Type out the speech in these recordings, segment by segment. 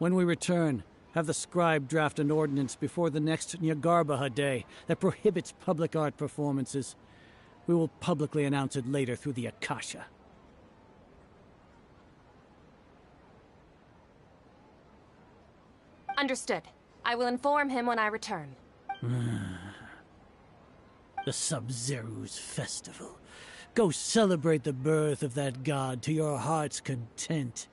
When we return, have the scribe draft an ordinance before the next Nyagarbaha Day that prohibits public art performances. We will publicly announce it later through the Akasha. Understood. I will inform him when I return. The Sub-Zeru's festival. Go celebrate the birth of that god to your heart's content.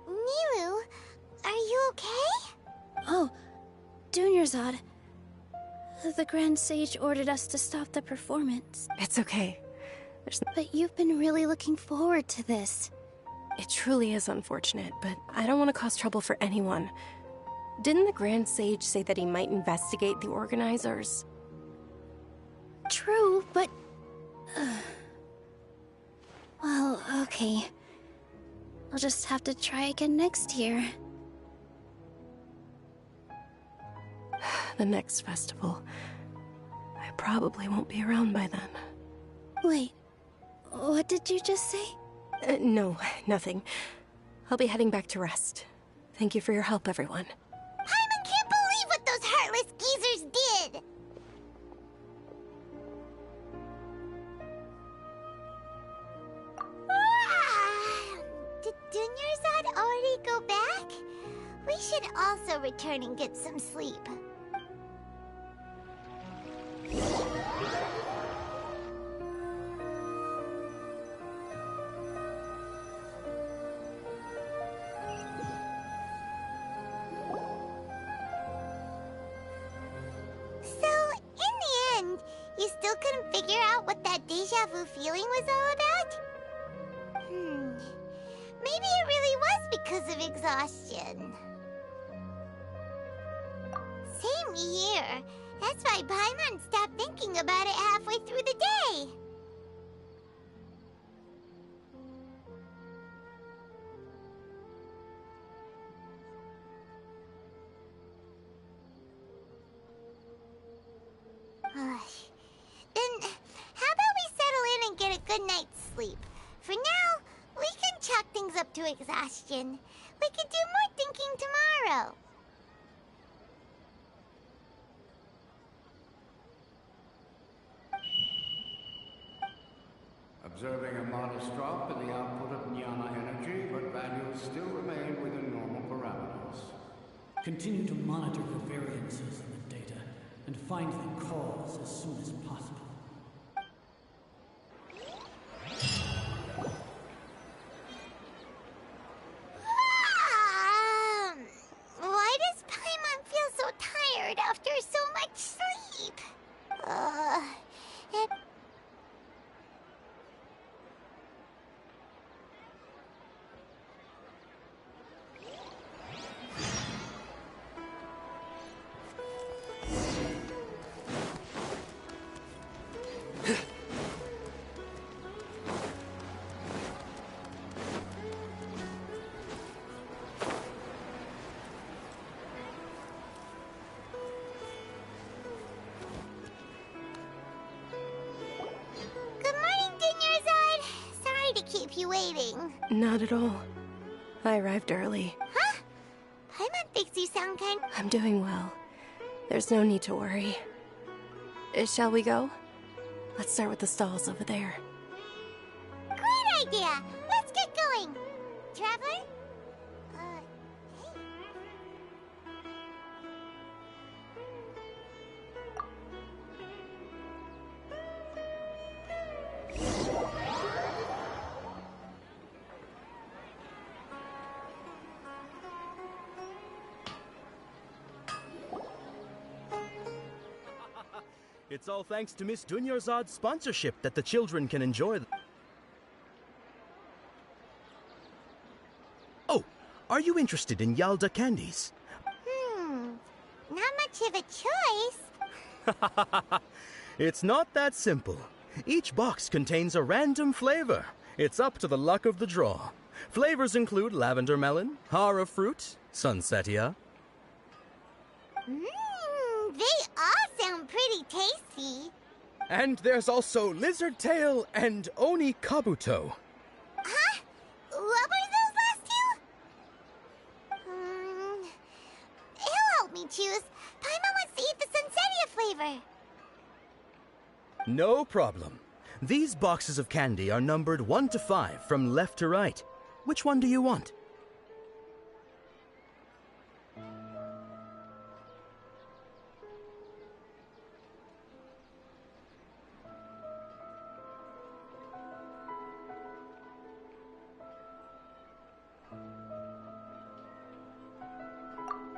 Nilu, are you okay? Oh, Dunyarzad. The Grand Sage ordered us to stop the performance. It's okay. But you've been really looking forward to this. It truly is unfortunate, but I don't want to cause trouble for anyone. Didn't the Grand Sage say that he might investigate the organizers? True, but... Well, okay. I'll just have to try again next year. The next festival. I probably won't be around by then. Wait, what did you just say? No, nothing. I'll be heading back to rest. Thank you for your help, everyone. Paimon can't believe what those heartless geezers did! Did Dunyarzad already go back? We should also return and get some sleep. You still couldn't figure out what that deja vu feeling was all about? Maybe it really was because of exhaustion. Same here. That's why Paimon stopped thinking about it halfway through the day. Then, how about we settle in and get a good night's sleep? For now, we can chalk things up to exhaustion. We could do more thinking tomorrow. Observing a modest drop in the output of Jnana energy, but values still remain within normal parameters. Continue to monitor for variances in the data and find the cause as soon as possible. Why does Paimon feel so tired after so much sleep? Keep you waiting. Not at all. I arrived early. Huh? Paimon thinks you sound kind... I'm doing well. There's no need to worry. Shall we go? Let's start with the stalls over there. Great idea! Let's get going! Traveler? Hey. It's all thanks to Miss Dunyarzad's sponsorship that the children can enjoy them. Oh, are you interested in Yalda candies? Not much of a choice. It's not that simple. Each box contains a random flavor. It's up to the luck of the draw. Flavors include lavender melon, hara fruit, sunsetia. They all sound pretty tasty. And there's also lizard tail and oni kabuto. Huh? What were those last two? He'll help me choose. Paimon wants to eat the Sunsetia flavor. No problem. These boxes of candy are numbered 1 to 5 from left to right. Which one do you want?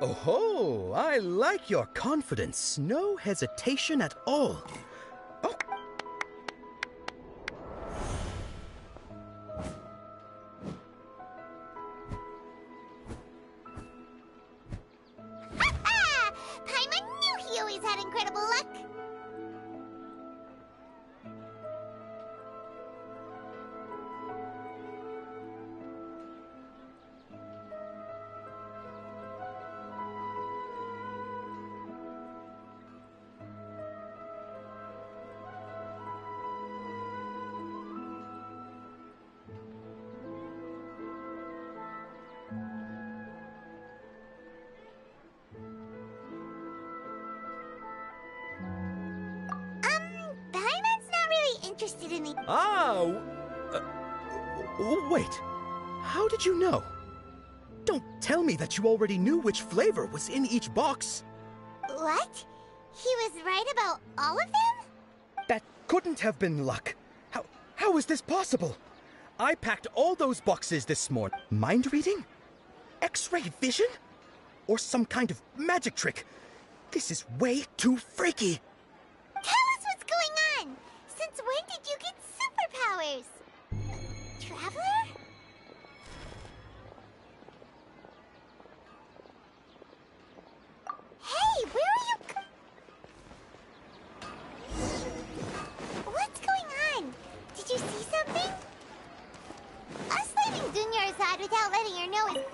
Oh, I like your confidence. No hesitation at all. Oh. Ha-ha! Paimon knew he always had incredible luck. Paimon's not really interested in the... Wait. How did you know? Don't tell me that you already knew which flavor was in each box. What? He was right about all of them? That couldn't have been luck. How is this possible? I packed all those boxes this morning. Mind reading? X-ray vision? Or some kind of magic trick? This is way too freaky. Tell us what's going on! Since when did you get superpowers? Traveler? Hey, where are you What's going on? Did you see something? Us leaving Dunya aside without letting her know is...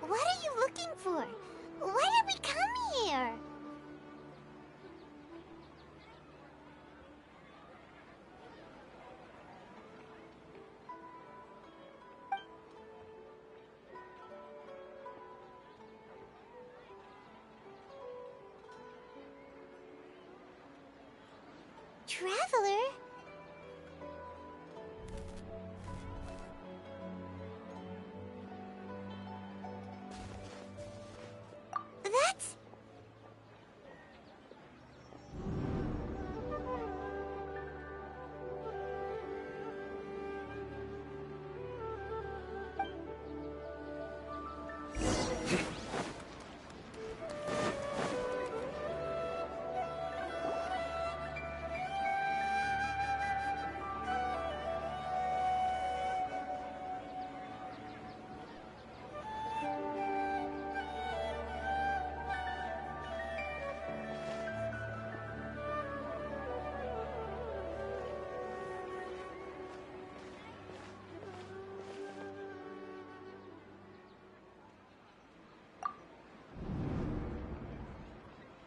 What are you looking for? Why did we come here? Traveler? That's...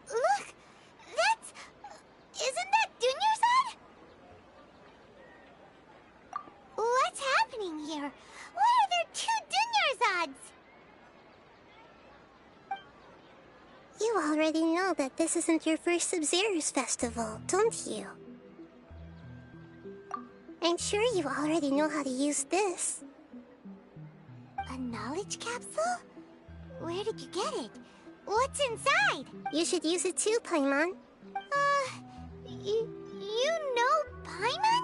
Look! That's... Isn't that Dunyarzad? What's happening here? Why are there two Dunyarzads? You already know that this isn't your first Sub-Zero's festival, don't you? I'm sure you already know how to use this. A knowledge capsule? Where did you get it? What's inside? You should use it too, Paimon. You know Paimon?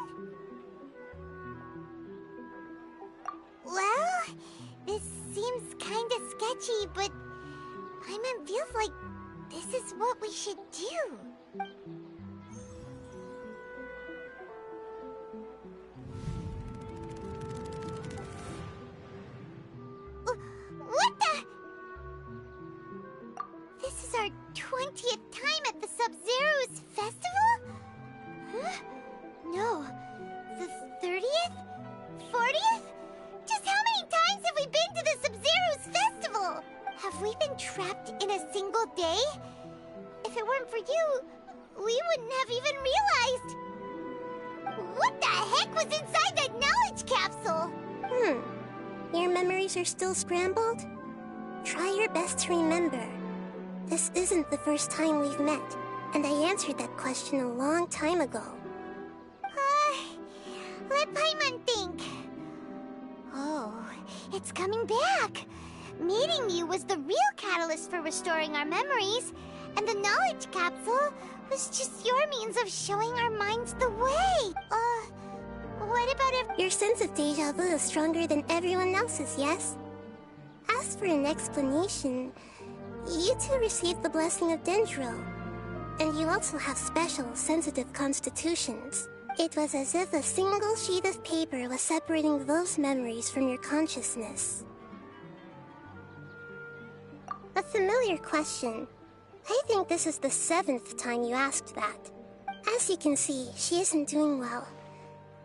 Well, this seems kinda sketchy, but Paimon feels like this is what we should do. What the? This is our 20th time at the Sub-Zero's festival? Huh? No. The 30th? 40th? Just how many times have we been to the Sub-Zero's festival? Have we been trapped in a single day? If it weren't for you, we wouldn't have even realized. What the heck was inside that knowledge capsule? Your memories are still scrambled? Try your best to remember. This isn't the first time we've met, and I answered that question a long time ago. Let Paimon think. Oh, it's coming back. Meeting you was the real catalyst for restoring our memories, and the knowledge capsule was just your means of showing our minds the way. What about if... Your sense of deja vu is stronger than everyone else's, yes? As for an explanation, you two received the blessing of Dendro, and you also have special, sensitive constitutions. It was as if a single sheet of paper was separating those memories from your consciousness. A familiar question. I think this is the 7th time you asked that. As you can see, she isn't doing well.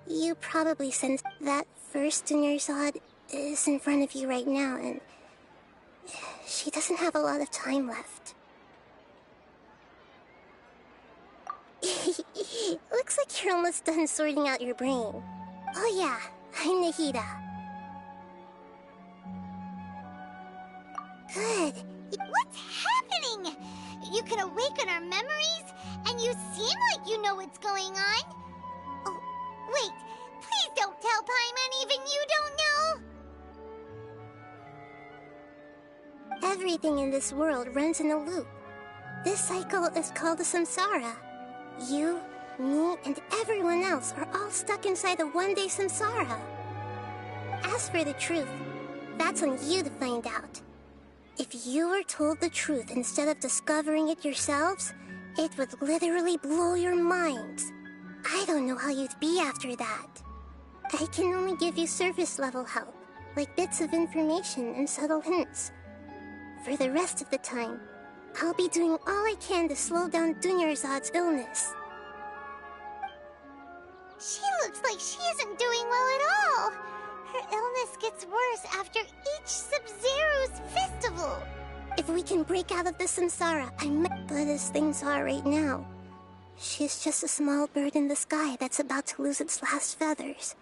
You probably sense that first Dunyarzad is in front of you right now, and she doesn't have a lot of time left. Looks like you're almost done sorting out your brain. Oh yeah, I'm Nahida. Good. What's happening? You can awaken our memories, and you seem like you know what's going on. Oh, wait. Please don't tell Paimon even you don't know. Everything in this world runs in a loop. This cycle is called the samsara. You, me, and everyone else are all stuck inside the one-day samsara. As for the truth, that's on you to find out. If you were told the truth instead of discovering it yourselves, it would literally blow your minds. I don't know how you'd be after that. I can only give you surface-level help, like bits of information and subtle hints. For the rest of the time, I'll be doing all I can to slow down Dunyarzad's illness. She looks like she isn't doing well at all. Her illness gets worse after each Sub-Zero's festival. If we can break out of the samsara, but as things are right now, she's just a small bird in the sky that's about to lose its last feathers.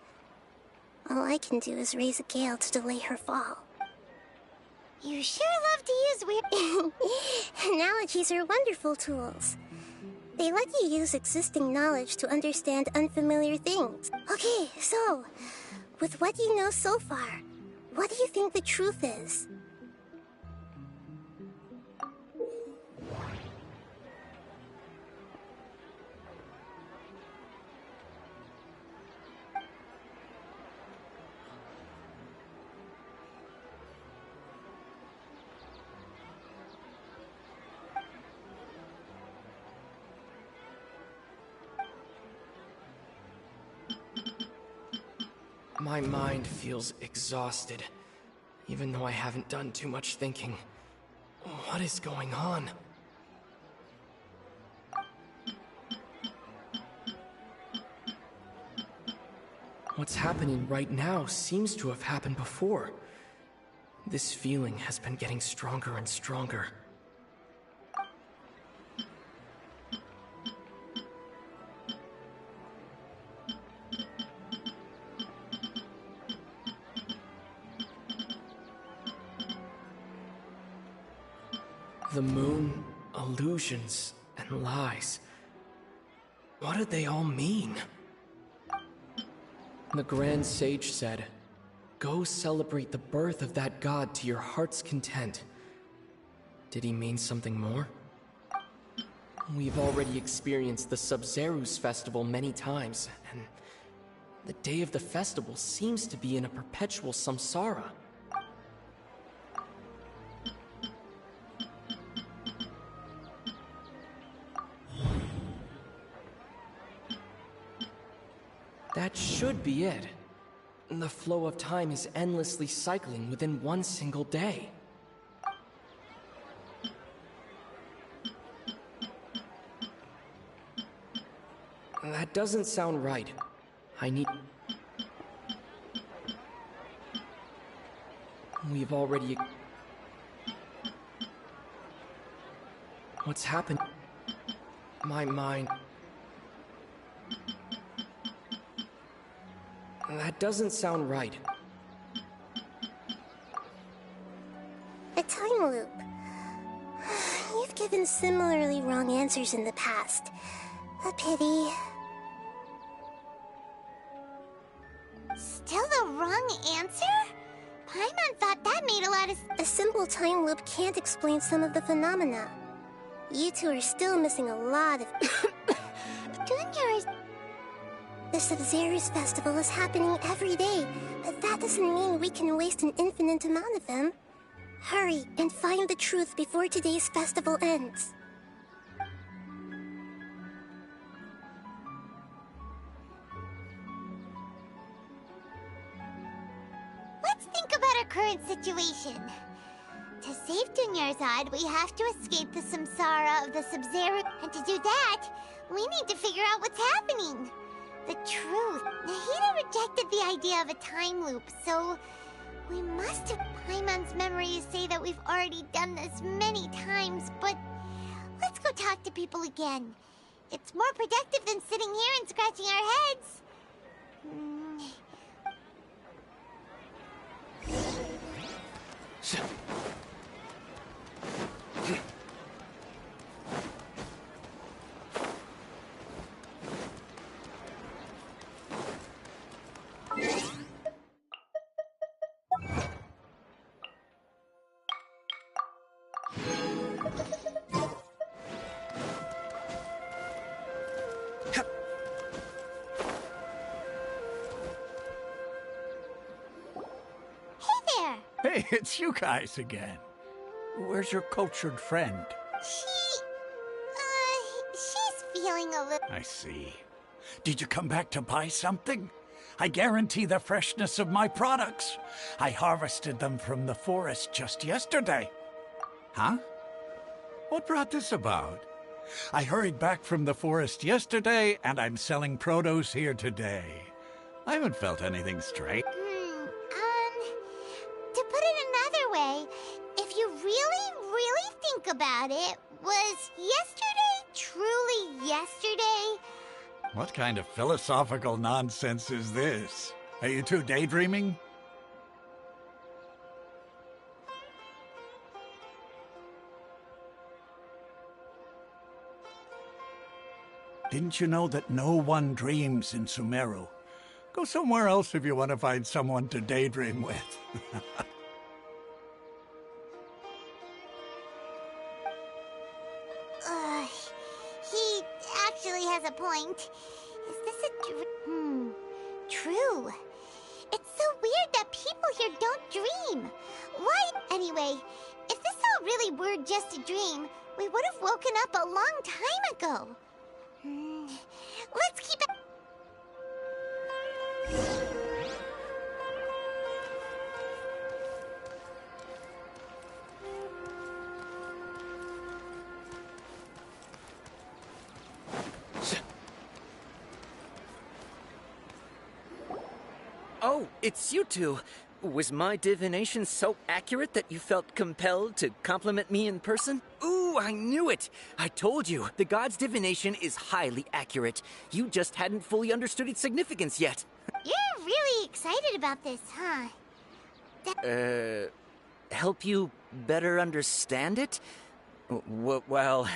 All I can do is raise a gale to delay her fall. You sure love to use weird... Analogies are wonderful tools. They let you use existing knowledge to understand unfamiliar things. Okay, so, with what you know so far, what do you think the truth is? My mind feels exhausted, even though I haven't done too much thinking. What is going on? What's happening right now seems to have happened before. This feeling has been getting stronger and stronger. The moon, illusions, and lies. What did they all mean? The Grand Sage said, "Go celebrate the birth of that god to your heart's content." Did he mean something more? We've already experienced the Sub-Zeru's festival many times, and the day of the festival seems to be in a perpetual samsara. That should be it. The flow of time is endlessly cycling within one single day. That doesn't sound right. I need... We've already... What's happened? My mind... That doesn't sound right. A time loop. You've given similarly wrong answers in the past. A pity. Still the wrong answer? Paimon thought that made a lot of A simple time loop can't explain some of the phenomena. You two are still missing a lot of... Juniors. The Sub-Zeru's festival is happening every day, but that doesn't mean we can waste an infinite amount of them. Hurry and find the truth before today's festival ends. Let's think about our current situation. To save Dunyarzad, we have to escape the samsara of the Sub-Zeru. And to do that, we need to figure out what's happening. The truth. Nahida rejected the idea of a time loop, so we must have... Paimon's memories say that we've already done this many times, but let's go talk to people again. It's more productive than sitting here and scratching our heads. Hey, it's you guys again. Where's your cultured friend? She's feeling a little... I see. Did you come back to buy something? I guarantee the freshness of my products. I harvested them from the forest just yesterday. Huh? What brought this about? I hurried back from the forest yesterday, and I'm selling produce here today. I haven't felt anything strange. To put it another way, if you really think about it, was yesterday truly yesterday? What kind of philosophical nonsense is this? Are you two daydreaming? Didn't you know that no one dreams in Sumeru? Go somewhere else if you want to find someone to daydream with. He actually has a point. Is this a true. It's so weird that people here don't dream. Why? Anyway, if this all really were just a dream, we would have woken up a long time ago. Let's keep it... Oh, it's you two. Was my divination so accurate that you felt compelled to compliment me in person? Ooh, I knew it! I told you, the god's divination is highly accurate. You just hadn't fully understood its significance yet. You're really excited about this, huh? Help you better understand it? Well,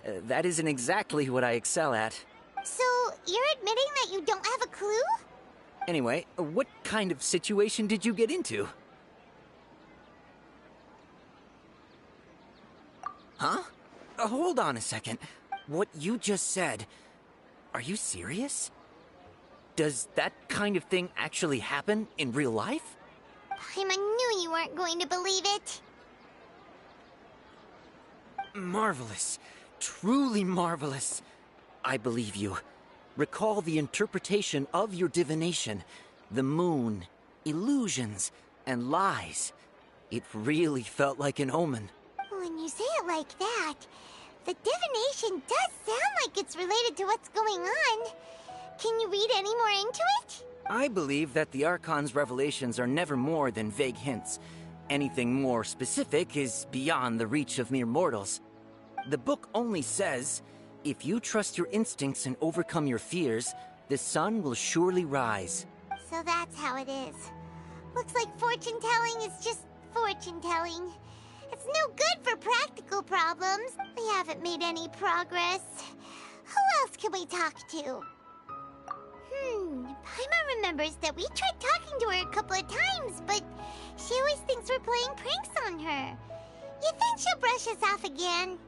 that isn't exactly what I excel at. So, you're admitting that you don't have a clue? Anyway, what kind of situation did you get into? Hold on a second. What you just said, are you serious? Does that kind of thing actually happen in real life? Paimon knew you weren't going to believe it. Marvelous. Truly marvelous. I believe you. Recall the interpretation of your divination. The moon, illusions, and lies. It really felt like an omen. When you say it like that, the divination does sound like it's related to what's going on. Can you read any more into it? I believe that the Archon's revelations are never more than vague hints. Anything more specific is beyond the reach of mere mortals. The book only says, if you trust your instincts and overcome your fears, the sun will surely rise. So that's how it is. Looks like fortune-telling is just fortune-telling. It's no good for practical problems. We haven't made any progress. Who else can we talk to? Paimon remembers that we tried talking to her a couple of times, but she always thinks we're playing pranks on her. You think she'll brush us off again?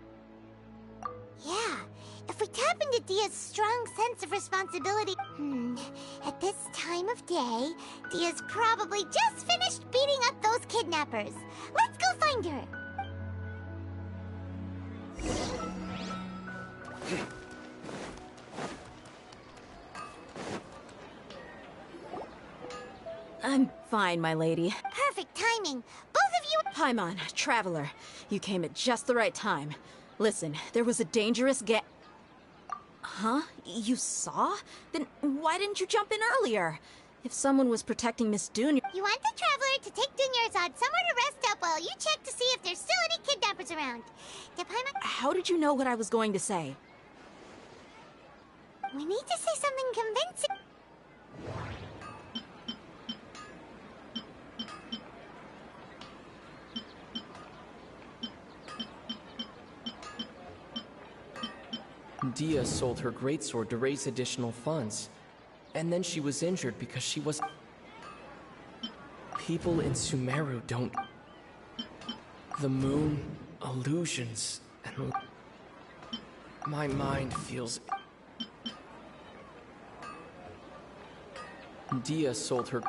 Yeah, if we tap into Dia's strong sense of responsibility... At this time of day, Dia's probably just finished beating up those kidnappers. Let's go find her! I'm fine, my lady. Perfect timing. Both of you... Paimon, Traveler, you came at just the right time. Listen, there was a dangerous Huh? You saw? Then why didn't you jump in earlier? If someone was protecting Miss Dune... You want the Traveler to take Dunyarzad somewhere to rest up while you check to see if there's still any kidnappers around. Did Paimon... How did you know what I was going to say? We need to say something convincing. Dia sold her greatsword to raise additional funds. And then she was injured because she was... People in Sumeru don't... The moon, illusions, and... My mind feels... Dia sold her...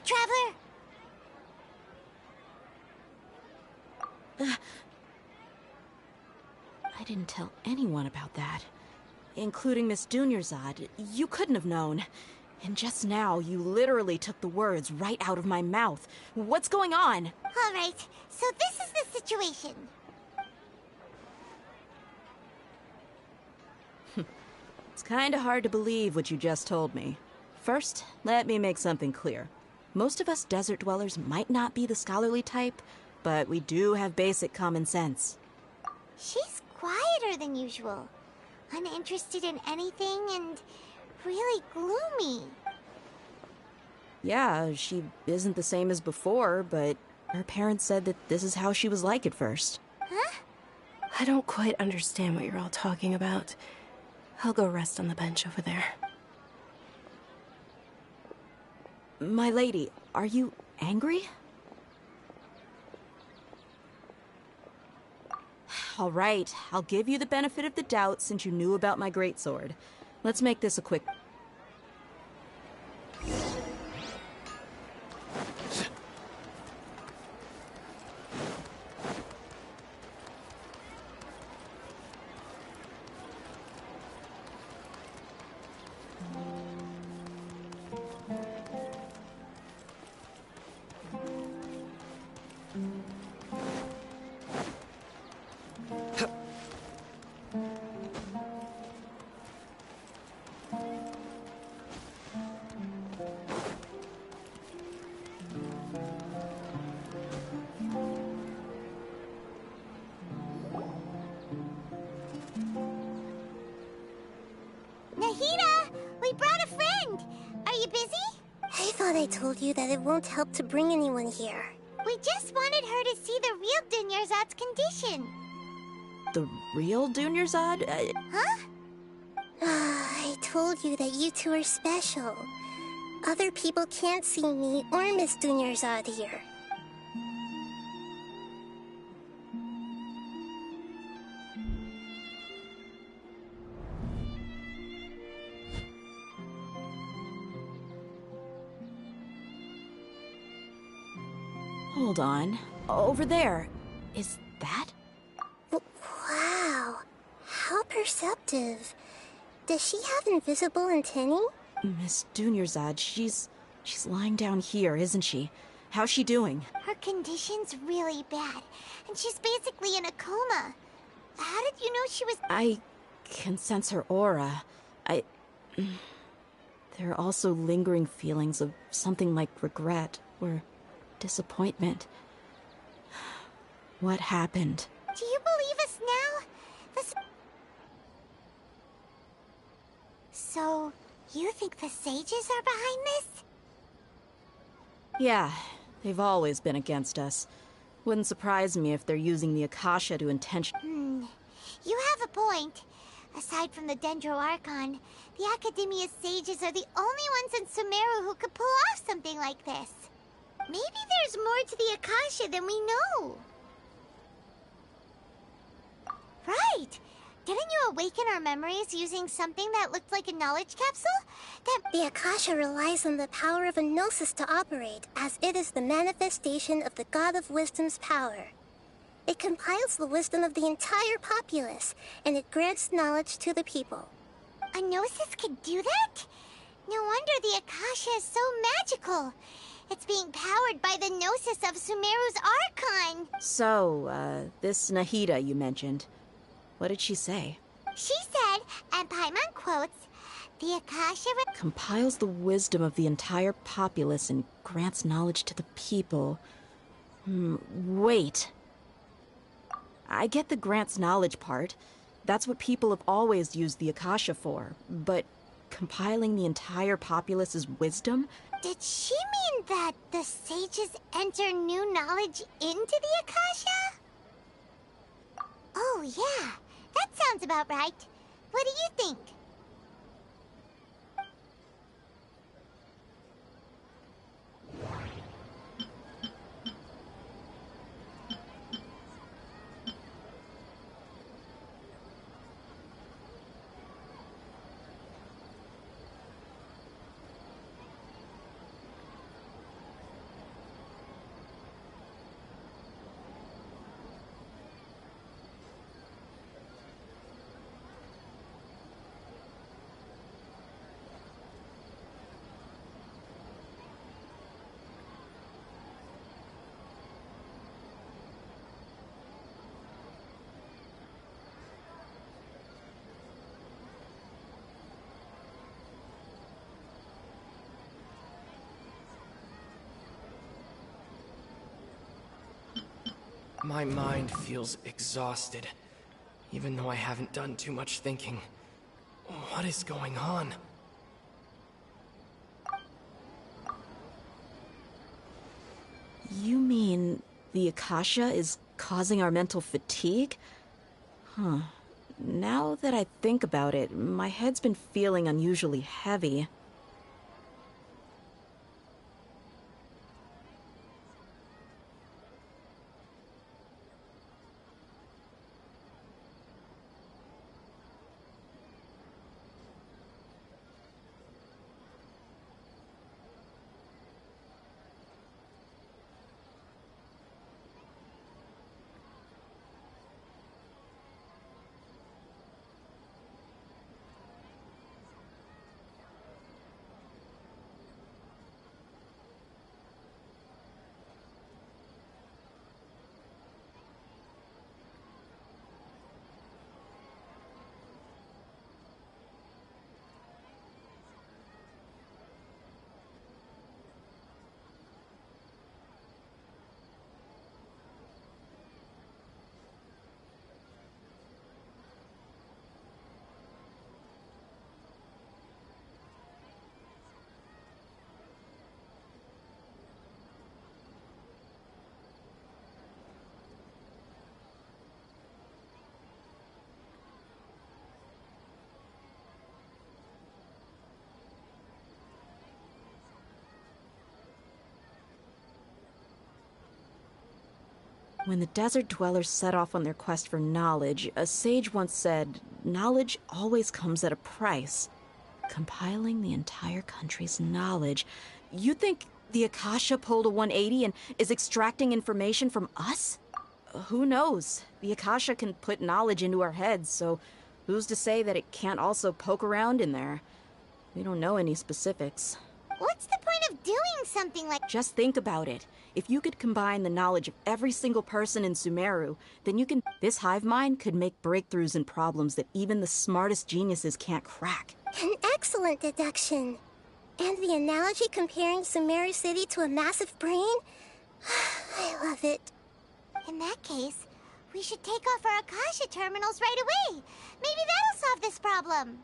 Traveler! I didn't tell anyone about that. Including Miss Dunyarzad. You couldn't have known. And just now, you literally took the words right out of my mouth. What's going on? All right, so this is the situation. It's kinda hard to believe what you just told me. First, let me make something clear. Most of us desert dwellers might not be the scholarly type, but we do have basic common sense. She's quieter than usual. Uninterested in anything and really gloomy. Yeah, she isn't the same as before, but her parents said that this is how she was like at first. Huh? I don't quite understand what you're all talking about. I'll go rest on the bench over there. My lady, are you angry? All right, I'll give you the benefit of the doubt since you knew about my greatsword. Let's make this a quick... Nahida, we brought a friend. Are you busy? I thought I told you that it won't help to bring anyone here. We just wanted her to see the real Dunyarzad's condition. The real Dunyarzad? Huh? I told you that you two are special. Other people can't see me or Miss Dunyarzad here. Hold on. Over there. Is that? Wow. How perceptive. Does she have invisible antennae? Miss Dunyarzad, she's lying down here, isn't she? How's she doing? Her condition's really bad, and she's basically in a coma. How did you know she was... I can sense her aura. There are also lingering feelings of something like regret or disappointment. What happened? Do you believe us now? So, you think the sages are behind this? Yeah, they've always been against us. Wouldn't surprise me if they're using the Akasha to You have a point. Aside from the Dendro Archon, the Academia's sages are the only ones in Sumeru who could pull off something like this. Maybe there's more to the Akasha than we know. Right! Didn't you awaken our memories using something that looked like a knowledge capsule? The Akasha relies on the power of a gnosis to operate, as it is the manifestation of the God of Wisdom's power. It compiles the wisdom of the entire populace, and it grants knowledge to the people. A gnosis could do that? No wonder the Akasha is so magical. It's being powered by the gnosis of Sumeru's Archon. So, this Nahida you mentioned, what did she say? She said, and Paimon quotes, the Akasha compiles the wisdom of the entire populace and grants knowledge to the people. Wait. I get the grants knowledge part. That's what people have always used the Akasha for. But compiling the entire populace's wisdom? Did she mean that the sages enter new knowledge into the Akasha? Oh, yeah. That sounds about right. What do you think? My mind feels exhausted, even though I haven't done too much thinking. What is going on? You mean the Akasha is causing our mental fatigue? Huh. Now that I think about it, my head's been feeling unusually heavy. When the desert dwellers set off on their quest for knowledge, a sage once said, knowledge always comes at a price. Compiling the entire country's knowledge. You think the Akasha pulled a 180 and is extracting information from us? Who knows? The Akasha can put knowledge into our heads, so who's to say that it can't also poke around in there? We don't know any specifics. What's the point of doing something like... Just think about it. If you could combine the knowledge of every single person in Sumeru, then you can... This hive mind could make breakthroughs in problems that even the smartest geniuses can't crack. An excellent deduction. And the analogy comparing Sumeru City to a massive brain? I love it. In that case, we should take off our Akasha terminals right away. Maybe that'll solve this problem.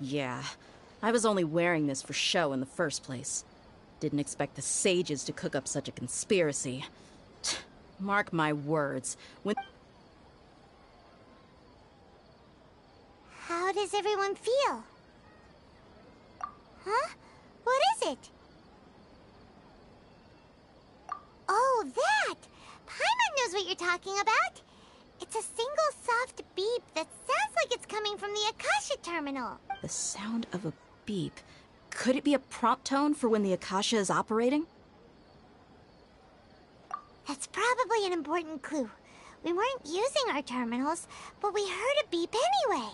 Yeah, I was only wearing this for show in the first place. Didn't expect the sages to cook up such a conspiracy. Mark my words, when... How does everyone feel? Huh? What is it? Oh, that! Paimon knows what you're talking about. It's a single soft beep that sounds like it's coming from the Akasha terminal. The sound of a beep. Could it be a prompt tone for when the Akasha is operating? That's probably an important clue. We weren't using our terminals, but we heard a beep anyway.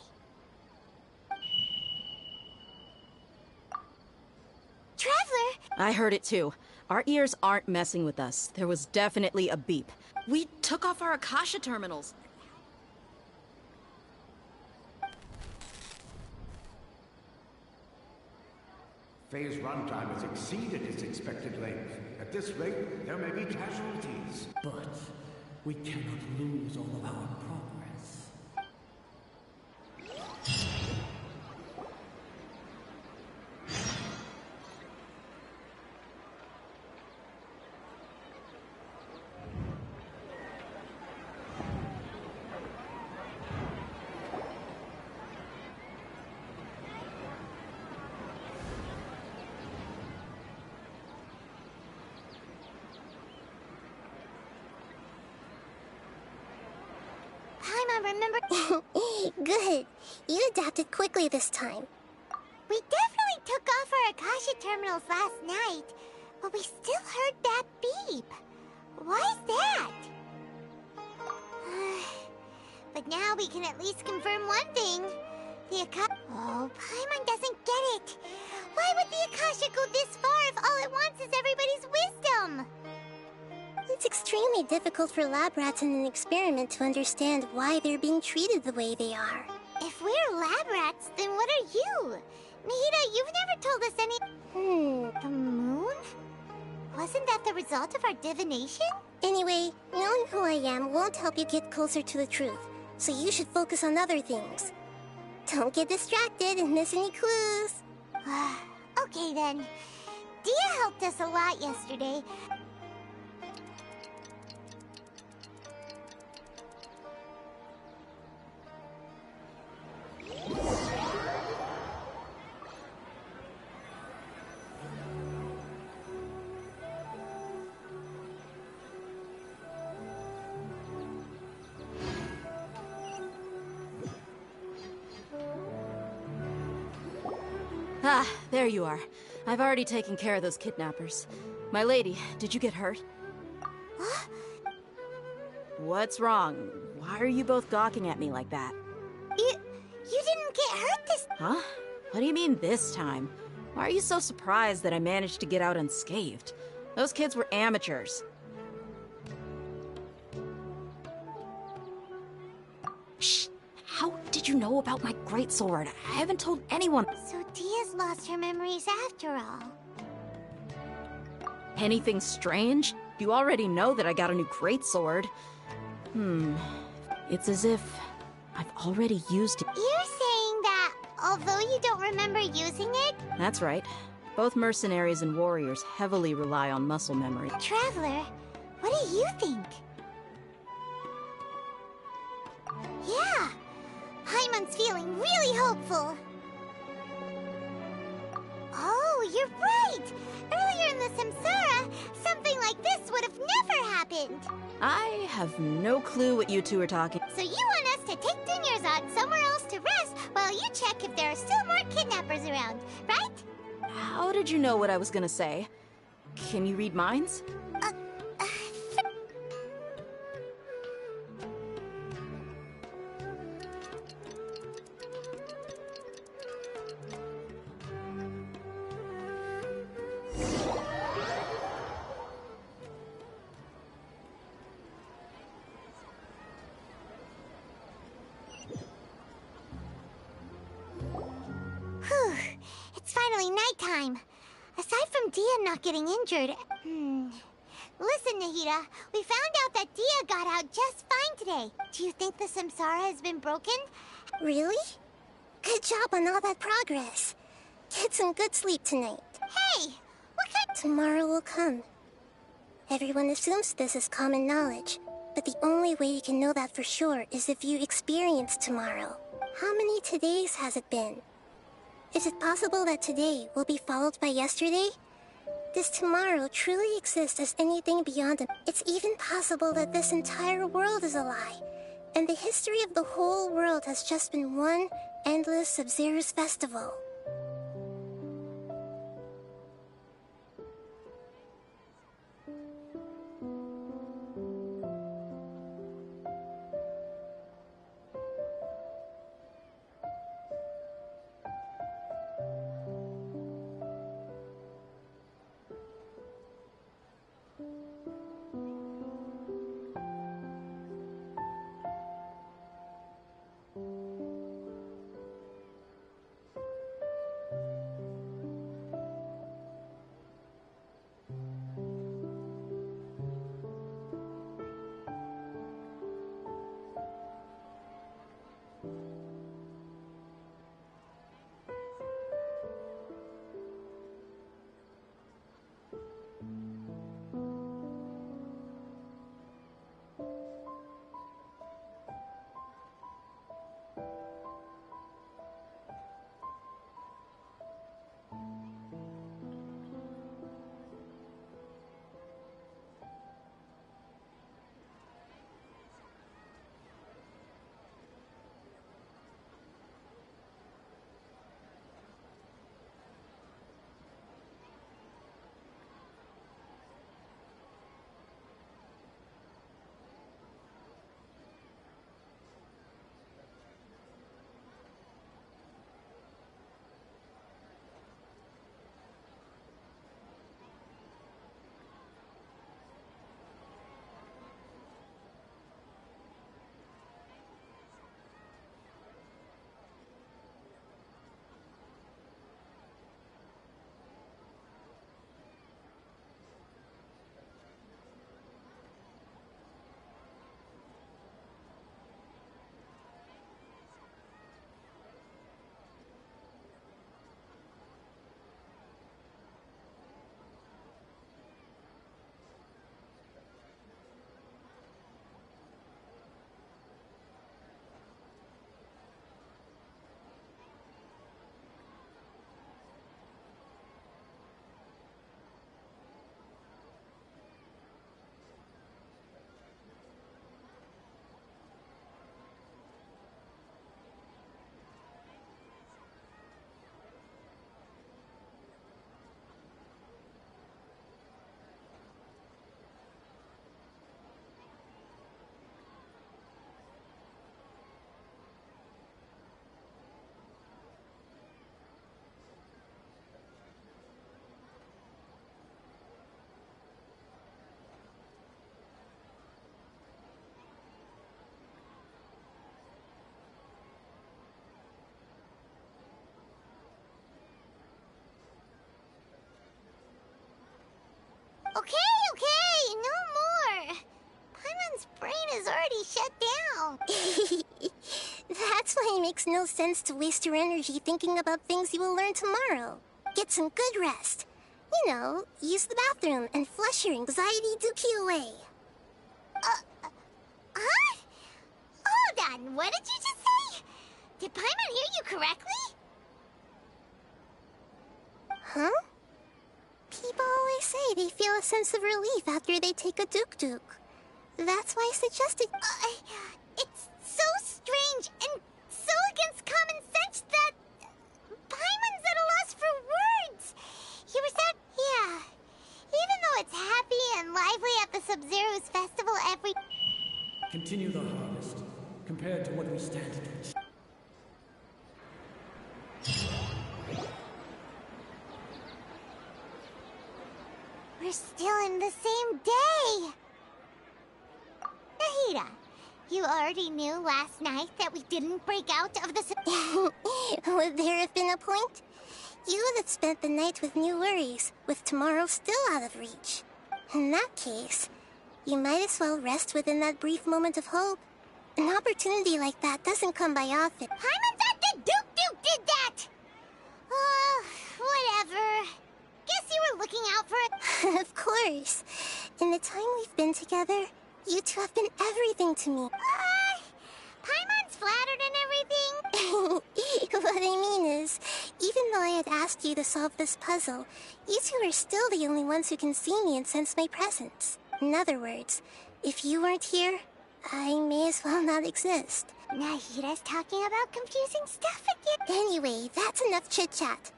Traveler! I heard it too. Our ears aren't messing with us. There was definitely a beep. We took off our Akasha terminals. Phase runtime has exceeded its expected length. At this rate, there may be casualties. But we cannot lose all of our progress. Remember... Good. You adapted quickly this time. We definitely took off our Akasha terminals last night, but we still heard that beep. Why is that? But now we can at least confirm one thing. The Akasha... Oh, Paimon doesn't get it. Why would the Akasha go this far if all it wants is everybody's wisdom? It's extremely difficult for lab rats in an experiment to understand why they're being treated the way they are. If we're lab rats, then what are you? Mihita, you've never told us any... The moon? Wasn't that the result of our divination? Anyway, knowing who I am won't help you get closer to the truth, so you should focus on other things. Don't get distracted and miss any clues. Okay then. Dia helped us a lot yesterday. Ah, there you are. I've already taken care of those kidnappers. My lady, did you get hurt? What's wrong? Why are you both gawking at me like that? You didn't get hurt this... Huh? What do you mean this time? Why are you so surprised that I managed to get out unscathed? Those kids were amateurs. Shh! How did you know about my greatsword? I haven't told anyone. So Dia's lost her memories after all. Anything strange? You already know that I got a new greatsword. It's as if I've already used it. You're saying that although you don't remember using it? That's right. Both mercenaries and warriors heavily rely on muscle memory. Traveler, what do you think? Yeah, Paimon's feeling really hopeful. Oh, you're right! Earlier in the Samsara, something like this would have never happened. I have no clue what you two are talking. So you want us to take Dunyarzad somewhere else to rest while you check if there are still more kidnappers around, right? How did you know what I was gonna say? Can you read minds? Whew, it's finally nighttime. Aside from Dia not getting injured, Listen, Nahida, we found out that Dia got out just fine today. Do you think the Samsara has been broken? Really? Good job on all that progress. Get some good sleep tonight. Hey, what kind... Tomorrow will come. Everyone assumes this is common knowledge, but the only way you can know that for sure is if you experience tomorrow. How many todays has it been? Is it possible that today will be followed by yesterday? Does tomorrow truly exist as anything beyond it? It's even possible that this entire world is a lie, and the history of the whole world has just been one endless Sub-Zero's festival. Okay, no more. Paimon's brain is already shut down. That's why it makes no sense to waste your energy thinking about things you will learn tomorrow. Get some good rest. You know, use the bathroom and flush your anxiety dookie away. Huh? Hold on, what did you just say? Did Paimon hear you correctly? Huh? People always say they feel a sense of relief after they take a duk-duk. That's why I suggested... It's so strange and so against common sense that... Paimon's at a loss for words. You were so... Yeah. Even though it's happy and lively at the Sub-Zero's festival every... Continue the harvest, compared to what we stand against. We're still in the same day! Nahida, you already knew last night that we didn't break out of the... Would there have been a point? You would have spent the night with new worries, with tomorrow still out of reach. In that case, you might as well rest within that brief moment of hope. An opportunity like that doesn't come by often. Paimon thought the Duke did that! Whatever. Guess you were looking out for it. Of course. In the time we've been together, you two have been everything to me. Paimon's flattered and everything. What I mean is, even though I had asked you to solve this puzzle, you two are still the only ones who can see me and sense my presence. In other words, if you weren't here, I may as well not exist. Nahida's talking about confusing stuff again. Anyway, that's enough chit-chat.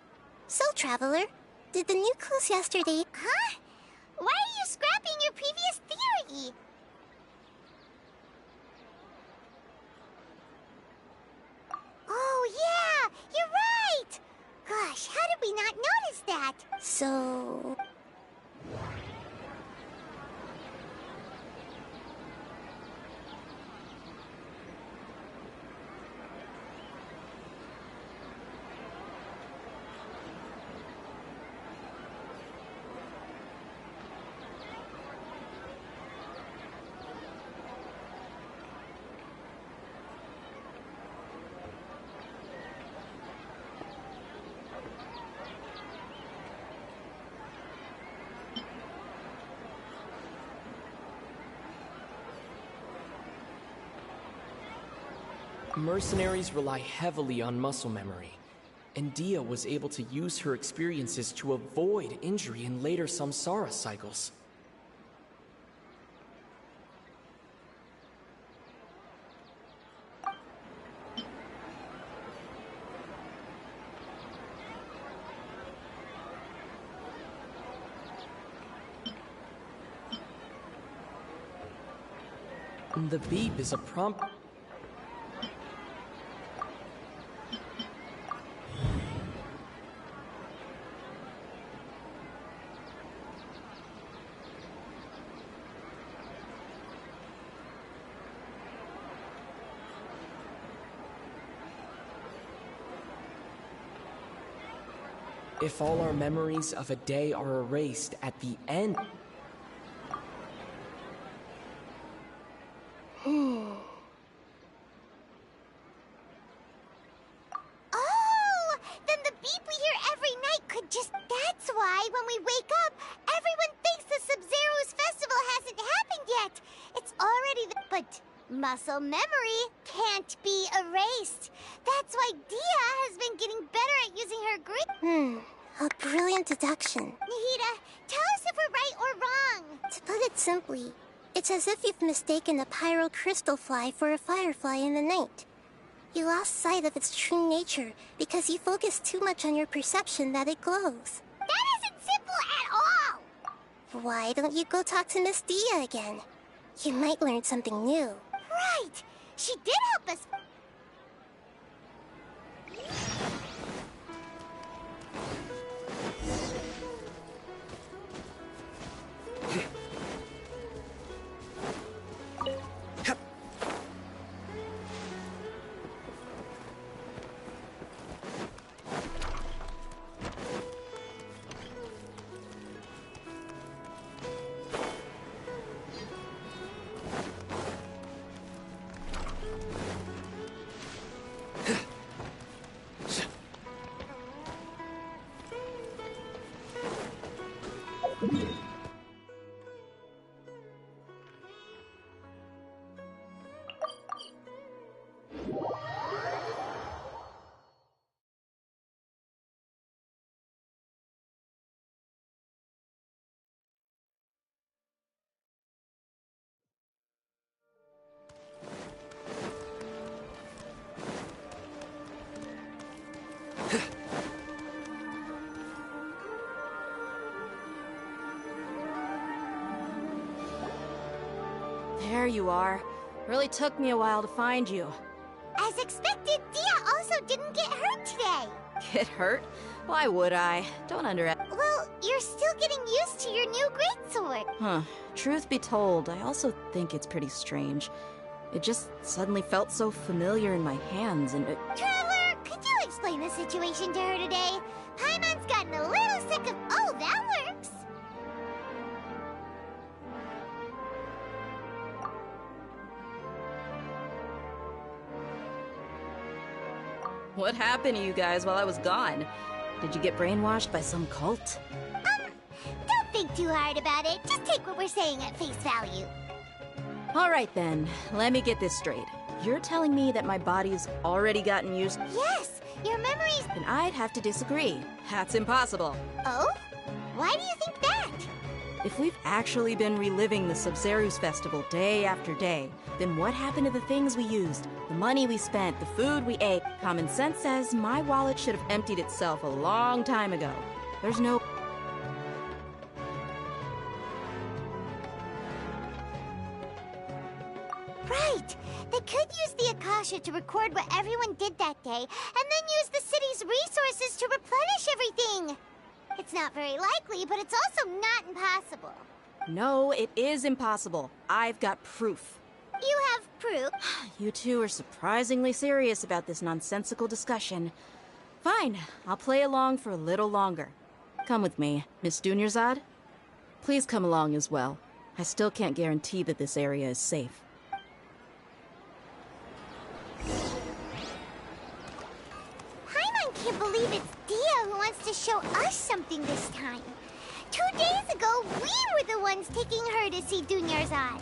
So, Traveler, did the new clues yesterday... Huh? Why are you scrapping your previous theory? Oh, yeah! You're right! Gosh, how did we not notice that? So... Mercenaries rely heavily on muscle memory, and Dia was able to use her experiences to avoid injury in later samsara cycles. The beep is a prompt. If all our memories of a day are erased at the end... Oh! Then the beep we hear every night could just... That's why when we wake up, everyone thinks the Sub-Zero's festival hasn't happened yet. It's already the... But muscle memory can't be erased. That's why Dia has been getting better at using her grip. A brilliant deduction. Nahida, tell us if we're right or wrong. To put it simply, it's as if you've mistaken a pyro crystal fly for a firefly in the night. You lost sight of its true nature because you focused too much on your perception that it glows. That isn't simple at all! Why don't you go talk to Miss Dia again? You might learn something new. Right! She did help us. there you are. Really took me a while to find you. As expected, Dia also didn't get hurt today. Get hurt? Why would I? Don't underestimate. Well, you're still getting used to your new greatsword. Huh. Truth be told, I also think it's pretty strange. It just suddenly felt so familiar in my hands and Traveler, could you explain the situation to her today? Paimon's gotten a little sick of, oh, that works. What happened to you guys while I was gone? Did you get brainwashed by some cult? Don't think too hard about it. Just take what we're saying at face value. Alright then, let me get this straight. You're telling me that my body's already gotten used. Yes, your memories. Then I'd have to disagree. That's impossible. Oh? Why do you think that? If we've actually been reliving the Sub-Zeru's festival day after day, then what happened to the things we used, the money we spent, the food we ate? Common sense says my wallet should have emptied itself a long time ago. There's no... Right! They could use the Akasha to record what everyone did that day, and then use the city's resources to replenish everything! It's not very likely, but it's also not impossible. No, it is impossible. I've got proof. You have proof? You two are surprisingly serious about this nonsensical discussion. Fine, I'll play along for a little longer. Come with me, Miss Dunyarzad. Please come along as well. I still can't guarantee that this area is safe. Paimon can't believe it's Dia who wants to show us something this time. 2 days ago, we were the ones taking her to see Dunyarzad.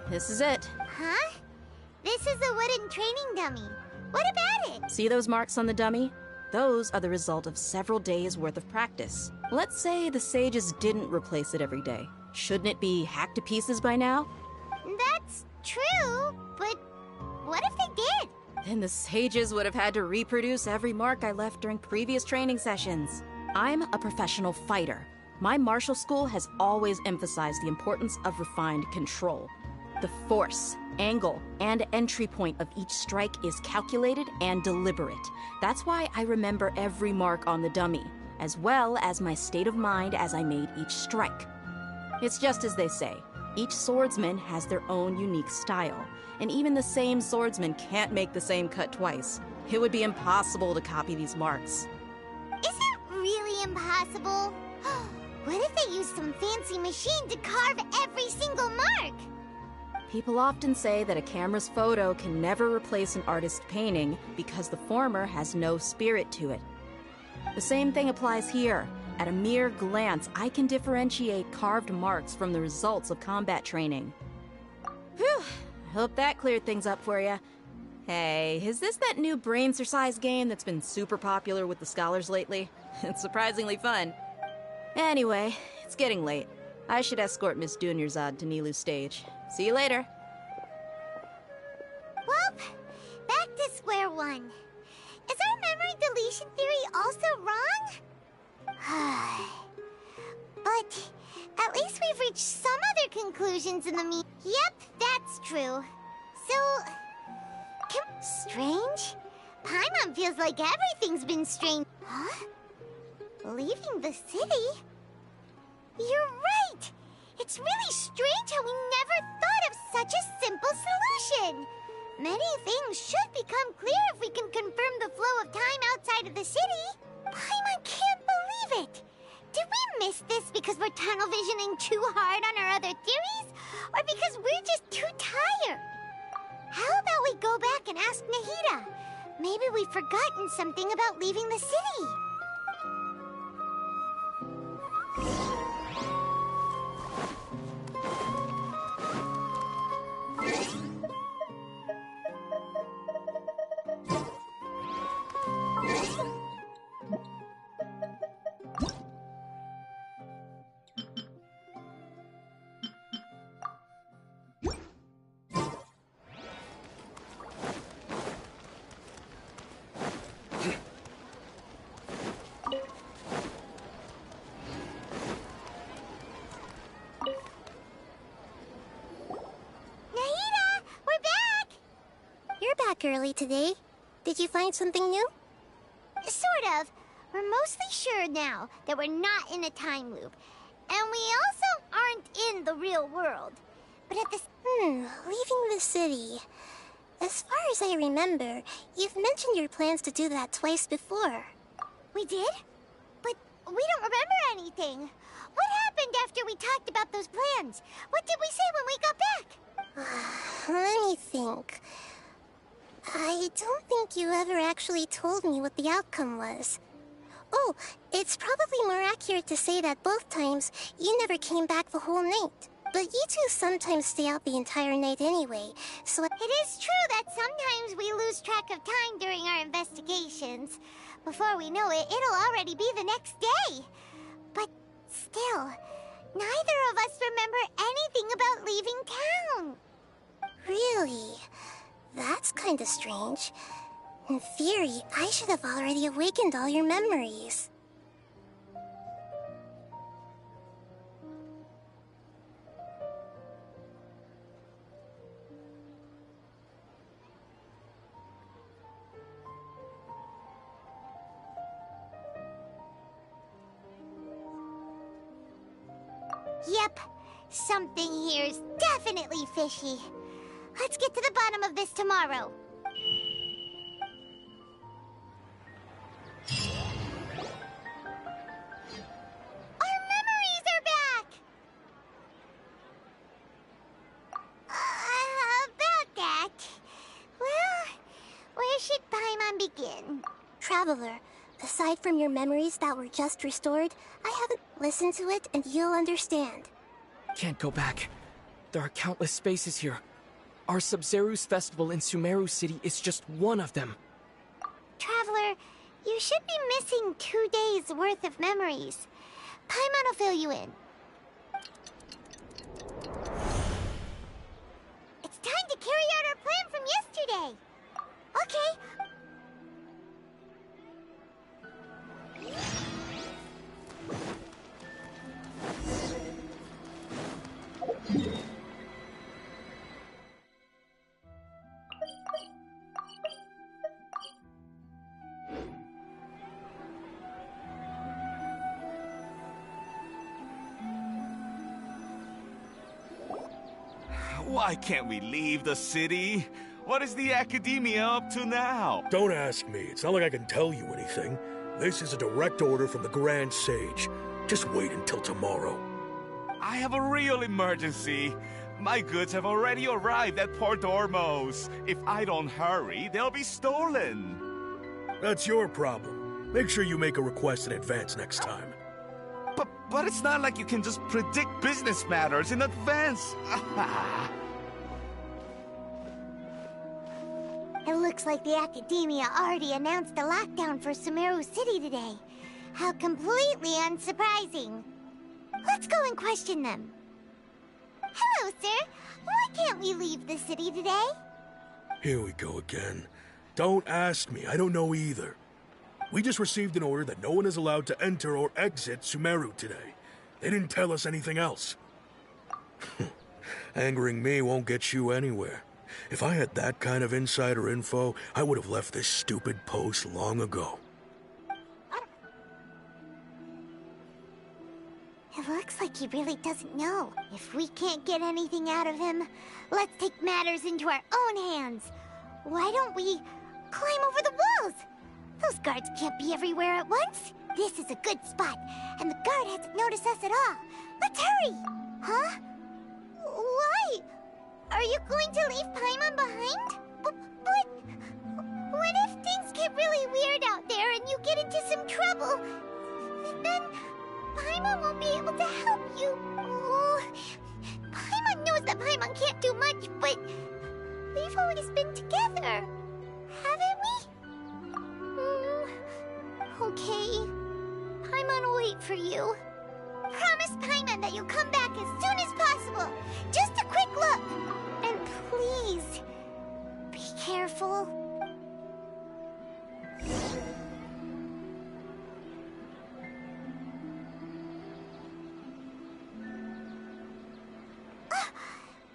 This is it. Huh? This is a wooden training dummy. What about it? See those marks on the dummy? Those are the result of several days' worth of practice. Let's say the sages didn't replace it every day. Shouldn't it be hacked to pieces by now? That's true, but what if they did? Then the sages would have had to reproduce every mark I left during previous training sessions. I'm a professional fighter. My martial school has always emphasized the importance of refined control. The force, angle, and entry point of each strike is calculated and deliberate. That's why I remember every mark on the dummy, as well as my state of mind as I made each strike. It's just as they say, each swordsman has their own unique style, and even the same swordsman can't make the same cut twice. It would be impossible to copy these marks. Is it really impossible? What if they used some fancy machine to carve every single mark? People often say that a camera's photo can never replace an artist's painting because the former has no spirit to it. The same thing applies here. At a mere glance, I can differentiate carved marks from the results of combat training. Whew, I hope that cleared things up for you. Hey, is this that new brain exercise game that's been super popular with the scholars lately? It's surprisingly fun. Anyway, it's getting late. I should escort Miss Dunyarzad to Nilu's stage. See you later. Well, back to square one. Is our memory deletion theory also wrong? But at least we've reached some other conclusions in the Yep, that's true. So, strange? Paimon feels like everything's been strange. Huh? Leaving the city? You're right! It's really strange how we never thought of such a simple solution! Many things should become clear if we can confirm the flow of time outside of the city. Paimon can't believe it! Did we miss this because we're tunnel visioning too hard on our other theories? Or because we're just too tired? How about we go back and ask Nahida? Maybe we've forgotten something about leaving the city. back early today. Did you find something new? Sort of. We're mostly sure now that we're not in a time loop. And we also aren't in the real world. But at the... leaving the city. As far as I remember, you've mentioned your plans to do that twice before. We did? But we don't remember anything. What happened after we talked about those plans? What did we say when we got back? Let me think. I don't think you ever actually told me what the outcome was. Oh, it's probably more accurate to say that both times you never came back the whole night. But you two sometimes stay out the entire night anyway, so... It is true that sometimes we lose track of time during our investigations. Before we know it, it'll already be the next day. But still, neither of us remember anything about leaving town. Really? That's kinda strange. In theory, I should have already awakened all your memories. Yep, something here's definitely fishy. Let's get to the bottom of this tomorrow. Our memories are back! About that... Well, where should Paimon begin? Traveler, aside from your memories that were just restored, I haven't listened to it and you'll understand. Can't go back. There are countless spaces here. Our Sub-Zeru's festival in Sumeru City is just one of them. Traveler, you should be missing 2 days' worth of memories. Paimon will fill you in. It's time to carry out our plan from yesterday. Okay. Why can't we leave the city? What is the Academia up to now? Don't ask me. It's not like I can tell you anything. This is a direct order from the Grand Sage. Just wait until tomorrow. I have a real emergency. My goods have already arrived at Port Ormos. If I don't hurry, they'll be stolen. That's your problem. Make sure you make a request in advance next time. But it's not like you can just predict business matters in advance. It looks like the Academia already announced a lockdown for Sumeru City today. How completely unsurprising. Let's go and question them. Hello, sir. Why can't we leave the city today? Here we go again. Don't ask me. I don't know either. We just received an order that no one is allowed to enter or exit Sumeru today. They didn't tell us anything else. Angering me won't get you anywhere. If I had that kind of insider info, I would have left this stupid post long ago. It looks like he really doesn't know. If we can't get anything out of him, let's take matters into our own hands. Why don't we climb over the walls? Those guards can't be everywhere at once. This is a good spot, and the guard hasn't noticed us at all. Let's hurry! Huh? Why? Are you going to leave Paimon behind? But what if things get really weird out there and you get into some trouble? Then Paimon won't be able to help you. Oh, Paimon knows that Paimon can't do much, but we've always been together, haven't we? Okay. Paimon will wait for you. Promise Paimon that you'll come back as soon as possible. Just a quick look. And please, be careful.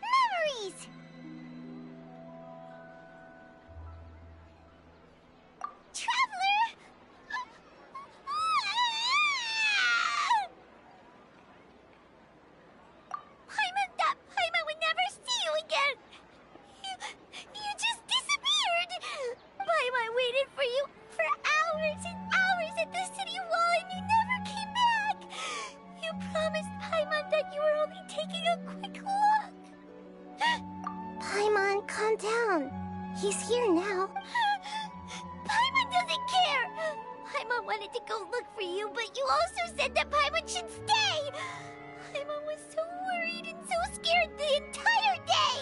Memories! down. He's here now. Paimon doesn't care! Paimon wanted to go look for you, but you also said that Paimon should stay! Paimon was so worried and so scared the entire day!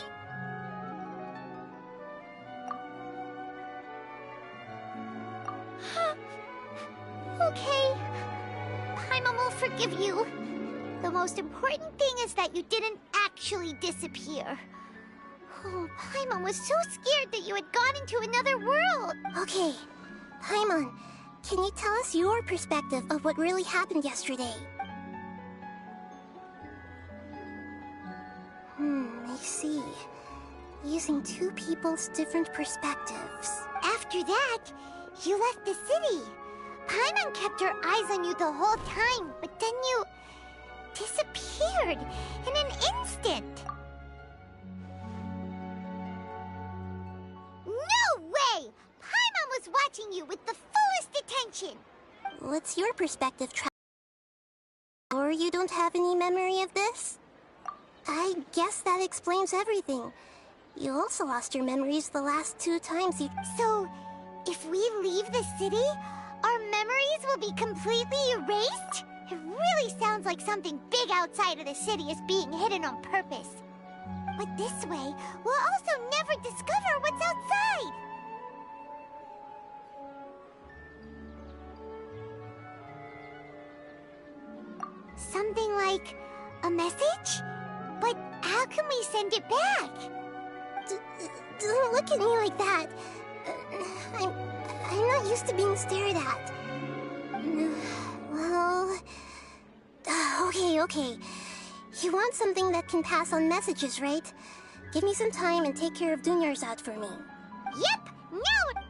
Okay. Paimon will forgive you. The most important thing is that you didn't actually disappear. Oh, Paimon was so scared that you had gone into another world. Okay, Paimon, can you tell us your perspective of what really happened yesterday? I see. Using two people's different perspectives. After that, you left the city. Paimon kept her eyes on you the whole time, but then you disappeared in an instant. No way! Paimon was watching you with the fullest attention. What's your perspective, Or you don't have any memory of this? I guess that explains everything. You also lost your memories the last 2 times you... So, if we leave the city, our memories will be completely erased? It really sounds like something big outside of the city is being hidden on purpose. But this way, we'll also never discover what's outside! Something like a message? But how can we send it back? Don't look at me like that. I'm not used to being stared at. Well... Okay. You want something that can pass on messages, right? Give me some time and take care of Dunyarzad for me. Yep! Now!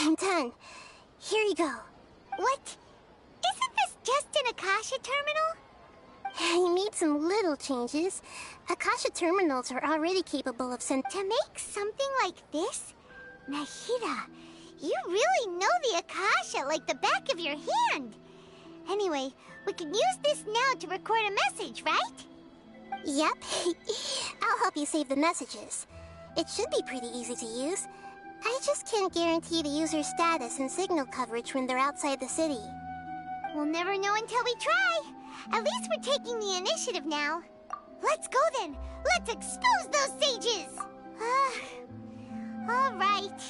I'm done. Here you go. What? Isn't this just an Akasha terminal? I made some little changes. Akasha terminals are already capable of To make something like this? Nahida, you really know the Akasha like the back of your hand. Anyway, we can use this now to record a message, right? Yep. I'll help you save the messages. It should be pretty easy to use. I just can't guarantee the user's status and signal coverage when they're outside the city. We'll never know until we try. At least we're taking the initiative now. Let's go then. Let's expose those sages. All right.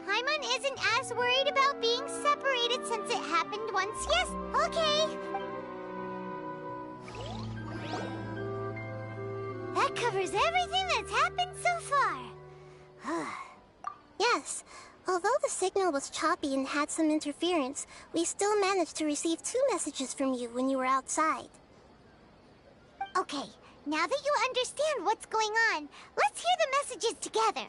Paimon isn't as worried about being separated since it happened once. Yes, okay. That covers everything that's happened so far. Yes. Although the signal was choppy and had some interference, we still managed to receive 2 messages from you when you were outside. Okay, now that you understand what's going on, let's hear the messages together.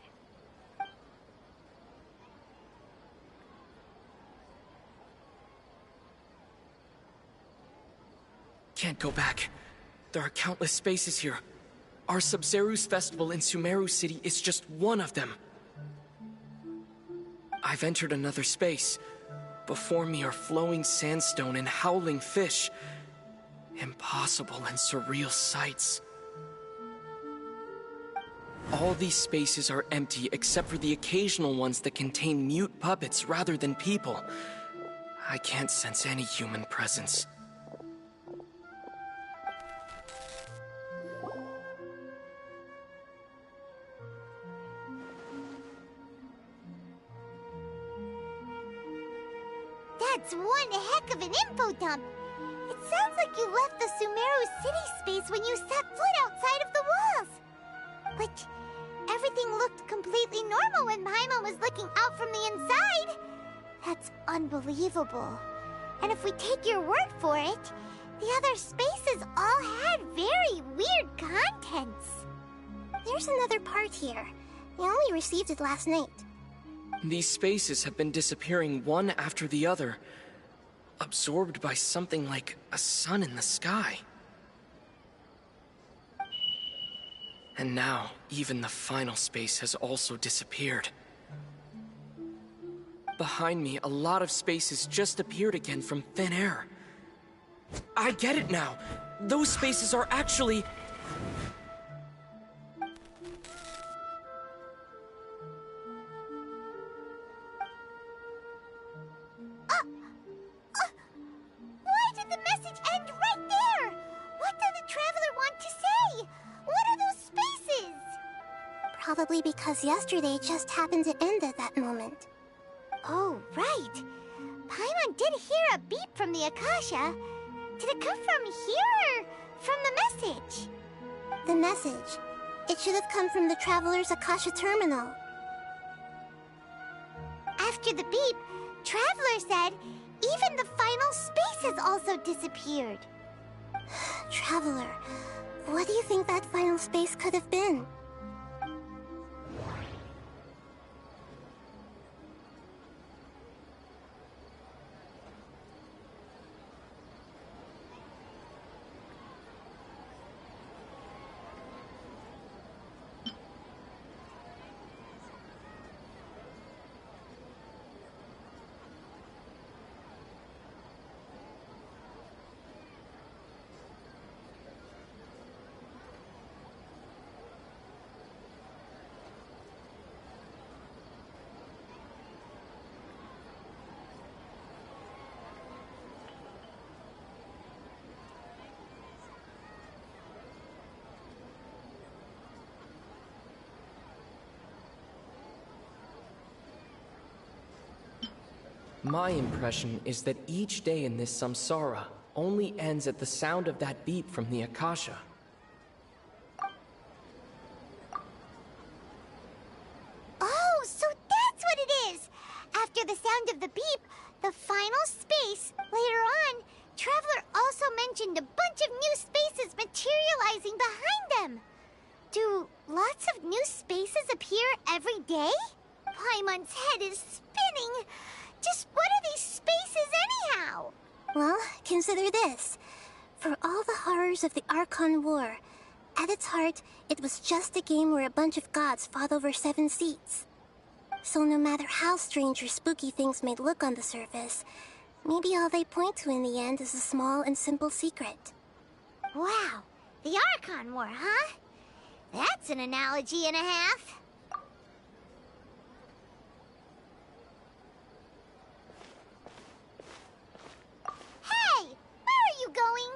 Can't go back. There are countless spaces here. Our Sub-Zeru's festival in Sumeru City is just one of them. I've entered another space. Before me are flowing sandstone and howling fish. Impossible and surreal sights. All these spaces are empty except for the occasional ones that contain mute puppets rather than people. I can't sense any human presence. That's one heck of an info dump. It sounds like you left the Sumeru city space when you set foot outside of the walls. But everything looked completely normal when Paimon was looking out from the inside. That's unbelievable. And if we take your word for it, the other spaces all had very weird contents. There's another part here. We only received it last night. These spaces have been disappearing one after the other, absorbed by something like a sun in the sky. And now, even the final space has also disappeared. Behind me, a lot of spaces just appeared again from thin air. I get it now! Those spaces are actually... Why did the message end right there? What did the Traveler want to say? What are those spaces? Probably because yesterday just happened to end at that moment. Oh, right. Paimon did hear a beep from the Akasha. Did it come from here or from the message? The message. It should have come from the Traveler's Akasha terminal. After the beep, Traveler said even the final spaces also disappeared. Traveler, what do you think that final space could have been? My impression is that each day in this samsara only ends at the sound of that beep from the Akasha. Oh, so that's what it is! After the sound of the beep, the final space, later on, Traveler also mentioned a bunch of new spaces materializing behind them. Do lots of new spaces appear every day? Paimon's head is spinning. Just what are these spaces anyhow? Well, consider this. For all the horrors of the Archon War, at its heart, it was just a game where a bunch of gods fought over 7 seats. So no matter how strange or spooky things may look on the surface, maybe all they point to in the end is a small and simple secret. Wow, the Archon War, huh? That's an analogy and a half. Hey, where are you going?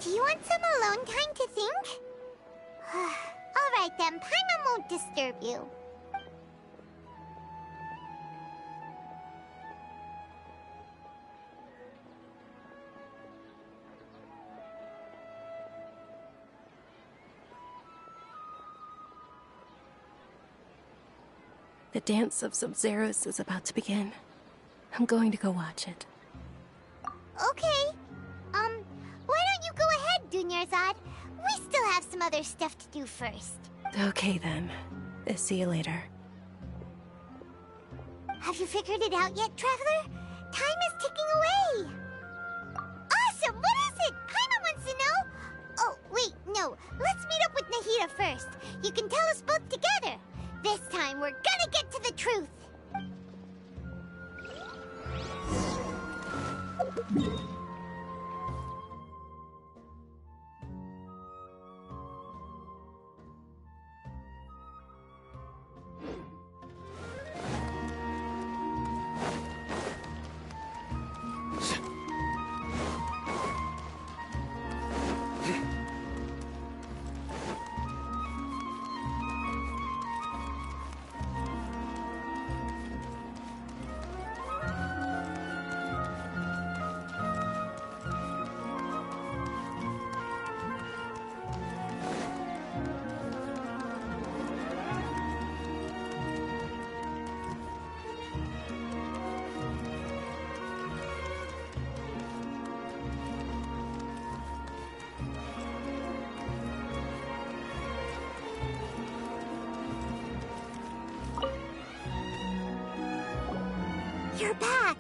Do you want some alone time to think? Alright then, Paimon won't disturb you. The dance of Sub-Zeros is about to begin. I'm going to go watch it. Okay. Why don't you go ahead, Dunyarzad? We still have some other stuff to do first. Okay then. See you later. Have you figured it out yet, Traveler? Time is ticking away. Awesome! What is it? Paimon wants to know. Oh, wait, no. Let's meet up with Nahida first. You can tell us both together. This time, we're gonna get to the truth.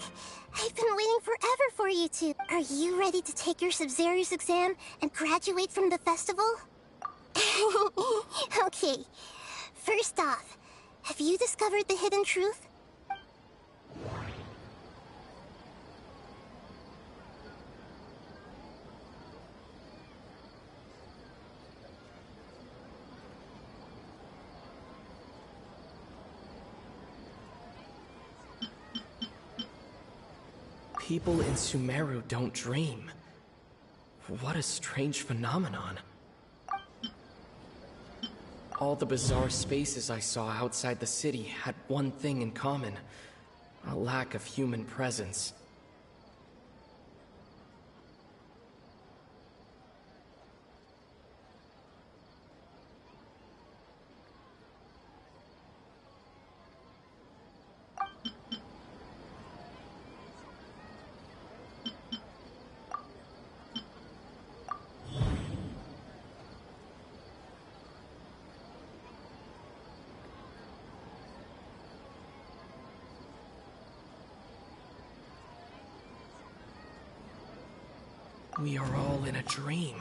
back! I've been waiting forever for you two. Are you ready to take your Sub-Zero's exam and graduate from the festival? Okay. First off, have you discovered the hidden truth? People in Sumeru don't dream. What a strange phenomenon. All the bizarre spaces I saw outside the city had one thing in common: a lack of human presence. We are all in a dream.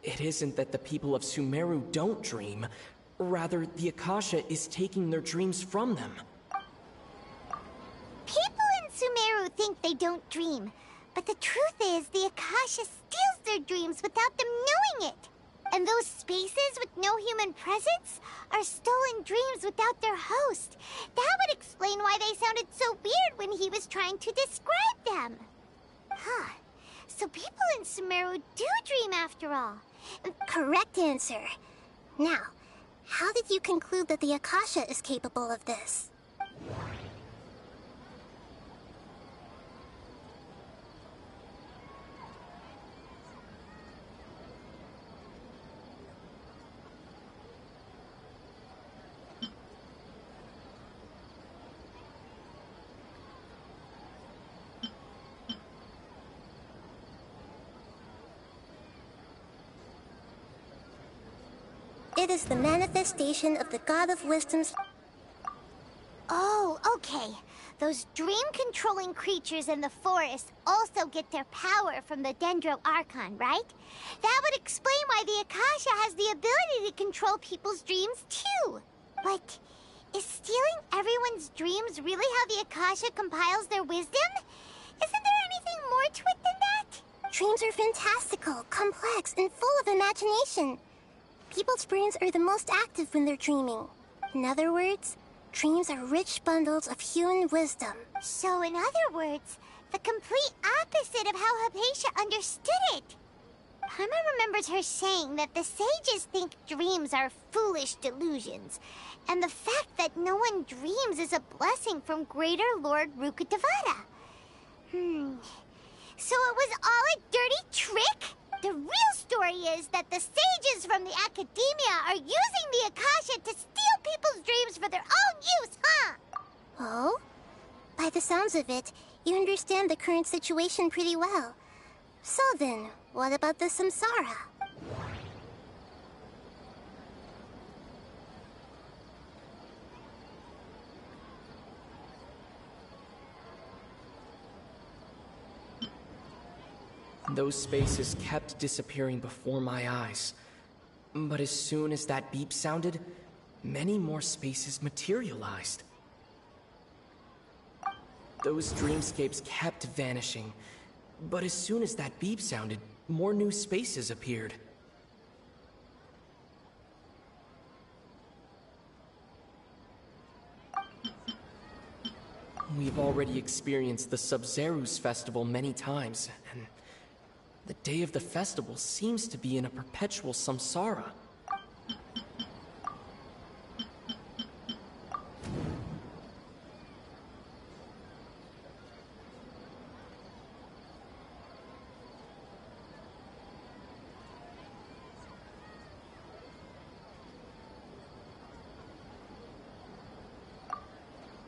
It isn't that the people of Sumeru don't dream. Rather, the Akasha is taking their dreams from them. People in Sumeru think they don't dream, but the truth is the Akasha steals their dreams without them knowing it. And those spaces with no human presence are stolen dreams without their host. That would explain why they sounded so weird when he was trying to describe them. Huh. So people in Sumeru do dream after all. Correct answer. Now, how did you conclude that the Akasha is capable of this? It is the manifestation of the God of Wisdom's... Oh, okay. Those dream-controlling creatures in the forest also get their power from the Dendro Archon, right? That would explain why the Akasha has the ability to control people's dreams, too. But is stealing everyone's dreams really how the Akasha compiles their wisdom? Isn't there anything more to it than that? Dreams are fantastical, complex, and full of imagination. People's brains are the most active when they're dreaming. In other words, dreams are rich bundles of human wisdom. So in other words, the complete opposite of how Hypatia understood it. Paimon remembers her saying that the sages think dreams are foolish delusions, and the fact that no one dreams is a blessing from Greater Lord Rukkhadevata. So it was all a dirty trick? The real story is that the sages from the Academia are using the Akasha to steal people's dreams for their own use, huh? Oh? By the sounds of it, you understand the current situation pretty well. So then, what about the Samsara? Those spaces kept disappearing before my eyes. But as soon as that beep sounded, many more spaces materialized. Those dreamscapes kept vanishing. But as soon as that beep sounded, more new spaces appeared. We've already experienced the Sub-Zero's festival many times, and the day of the festival seems to be in a perpetual samsara.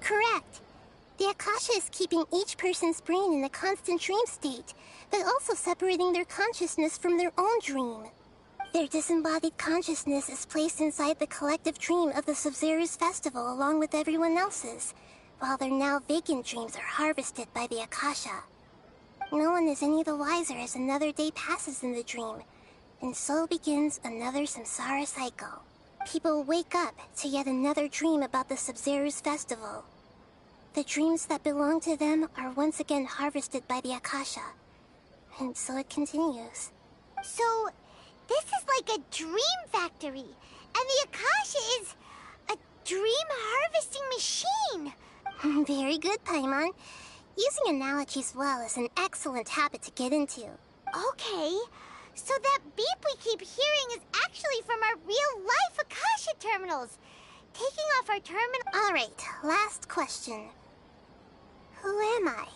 Correct. The Akasha is keeping each person's brain in a constant dream state, but also separating their consciousness from their own dream. Their disembodied consciousness is placed inside the collective dream of the Sub-Zero's festival along with everyone else's, while their now vacant dreams are harvested by the Akasha. No one is any the wiser as another day passes in the dream, and so begins another samsara cycle. People wake up to yet another dream about the Sub-Zeru's festival. The dreams that belong to them are once again harvested by the Akasha, and so it continues. So, this is like a dream factory, and the Akasha is a dream harvesting machine. Very good, Paimon. Using analogies well is an excellent habit to get into. Okay, so that beep we keep hearing is actually from our real-life Akasha terminals. Taking off our terminal... Alright, last question. Who am I?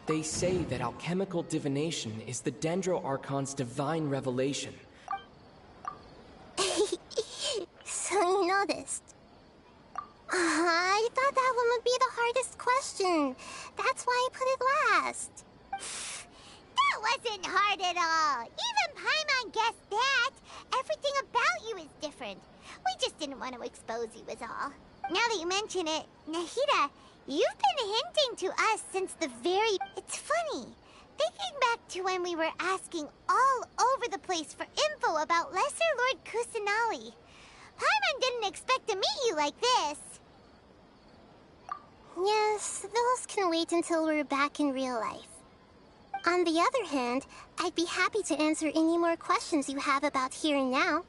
They say that alchemical divination is the Dendro Archon's divine revelation. So you noticed. I thought that one would be the hardest question. That's why I put it last. That wasn't hard at all. Even Paimon guessed that. Everything about you is different. We just didn't want to expose you is all. Now that you mention it, Nahida, you've been hinting to us since the very... It's funny. Thinking back to when we were asking all over the place for info about Lesser Lord Kusanali. Paimon didn't expect to meet you like this. Yes, those can wait until we're back in real life. On the other hand, I'd be happy to answer any more questions you have about here and now.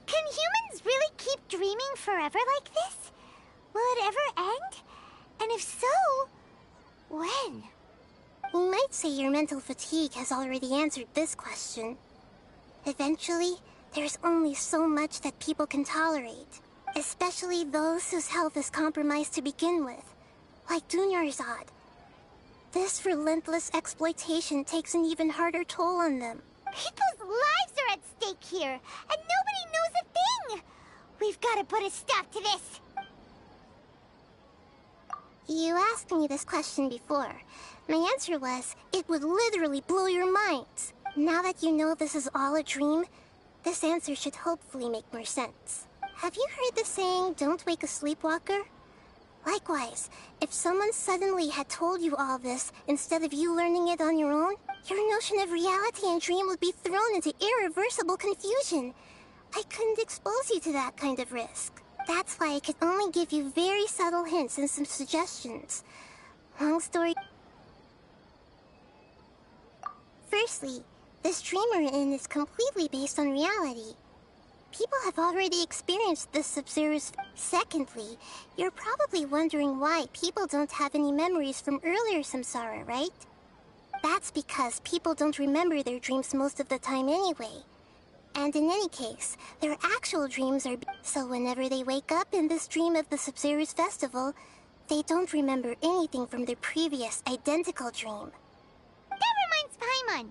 Can humans really keep dreaming forever like this? Will it ever end? And if so, when? You might say your mental fatigue has already answered this question. Eventually, there's only so much that people can tolerate, especially those whose health is compromised to begin with, like Dunyarzad. This relentless exploitation takes an even harder toll on them. People's lives are at stake here, and nobody knows a thing! We've got to put a stop to this! You asked me this question before. My answer was, it would literally blow your minds. Now that you know this is all a dream, this answer should hopefully make more sense. Have you heard the saying, don't wake a sleepwalker? Likewise, if someone suddenly had told you all this instead of you learning it on your own, your notion of reality and dream would be thrown into irreversible confusion. I couldn't expose you to that kind of risk. That's why I could only give you very subtle hints and some suggestions. Long story... Firstly, this dream we're in is completely based on reality. People have already experienced this Sub-Zeru's... Secondly, you're probably wondering why people don't have any memories from earlier samsara, right? That's because people don't remember their dreams most of the time anyway. And in any case, their actual dreams are... So whenever they wake up in this dream of the Sub-Zeru's festival, they don't remember anything from their previous identical dream. That reminds Paimon.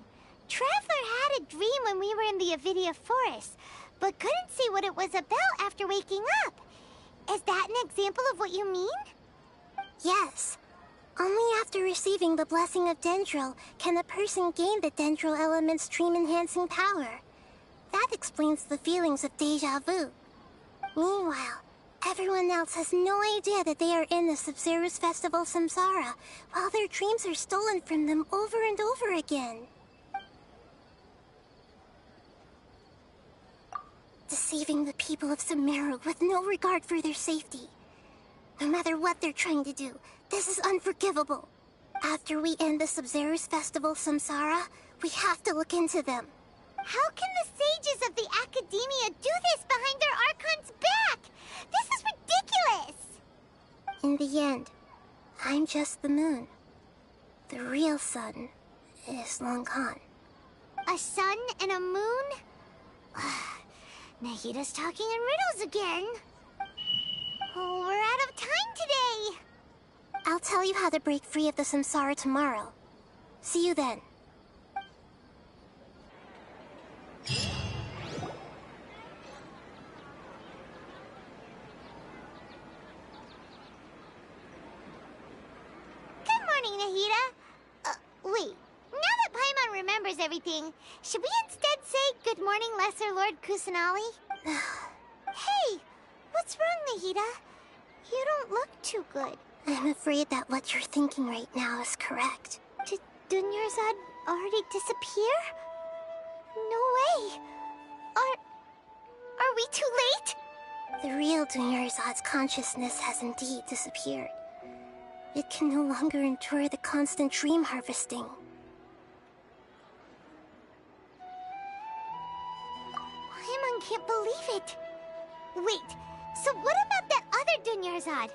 Traveler had a dream when we were in the Avidia Forest, but couldn't see what it was about after waking up. Is that an example of what you mean? Yes. Only after receiving the blessing of Dendro can a person gain the Dendro element's dream-enhancing power. That explains the feelings of deja vu. Meanwhile, everyone else has no idea that they are in the Sub-Zeru's festival samsara, while their dreams are stolen from them over and over again. Deceiving the people of Sumeru with no regard for their safety. No matter what they're trying to do, this is unforgivable. After we end the Sub-Zeru's festival samsara, we have to look into them. How can the sages of the Academia do this behind their Archon's back? This is ridiculous! In the end, I'm just the moon. The real sun is long gone. A sun and a moon? Nahida's talking in riddles again. Oh, we're out of time today. I'll tell you how to break free of the samsara tomorrow. See you then. Wait, now that Paimon remembers everything, should we instead say good morning, Lesser Lord Kusanali? Hey, what's wrong, Nahida? You don't look too good. I'm afraid that what you're thinking right now is correct. Did Dunyarzad already disappear? No way. Are we too late? The real Dunyarzad's consciousness has indeed disappeared. It can no longer endure the constant dream harvesting. Paimon can't believe it. Wait, so what about that other Dunyarzad?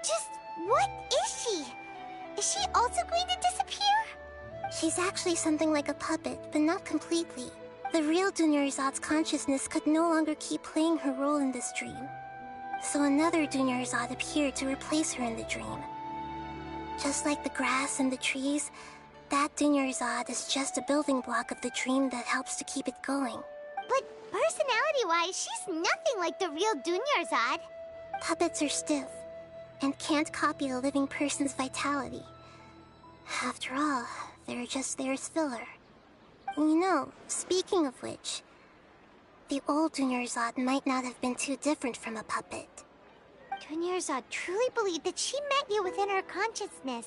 Just what is she? Is she also going to disappear? She's actually something like a puppet, but not completely. The real Dunyarzad's consciousness could no longer keep playing her role in this dream. So another Dunyarzad appeared to replace her in the dream. Just like the grass and the trees, that Dunyarzad is just a building block of the dream that helps to keep it going. But personality-wise, she's nothing like the real Dunyarzad. Puppets are stiff, and can't copy a living person's vitality. After all, they're just there as filler. You know, speaking of which, the old Dunyarzad might not have been too different from a puppet. Dunyarzad truly believed that she met you within her consciousness,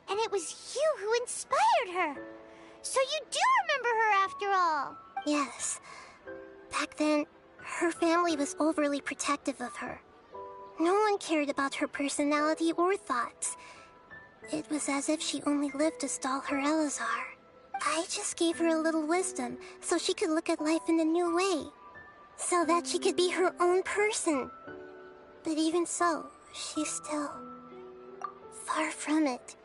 and it was you who inspired her. So you do remember her after all. Yes. Back then, her family was overly protective of her. No one cared about her personality or thoughts. It was as if she only lived to stall her Elazar. I just gave her a little wisdom so she could look at life in a new way. So that she could be her own person. But even so, she's still far from it.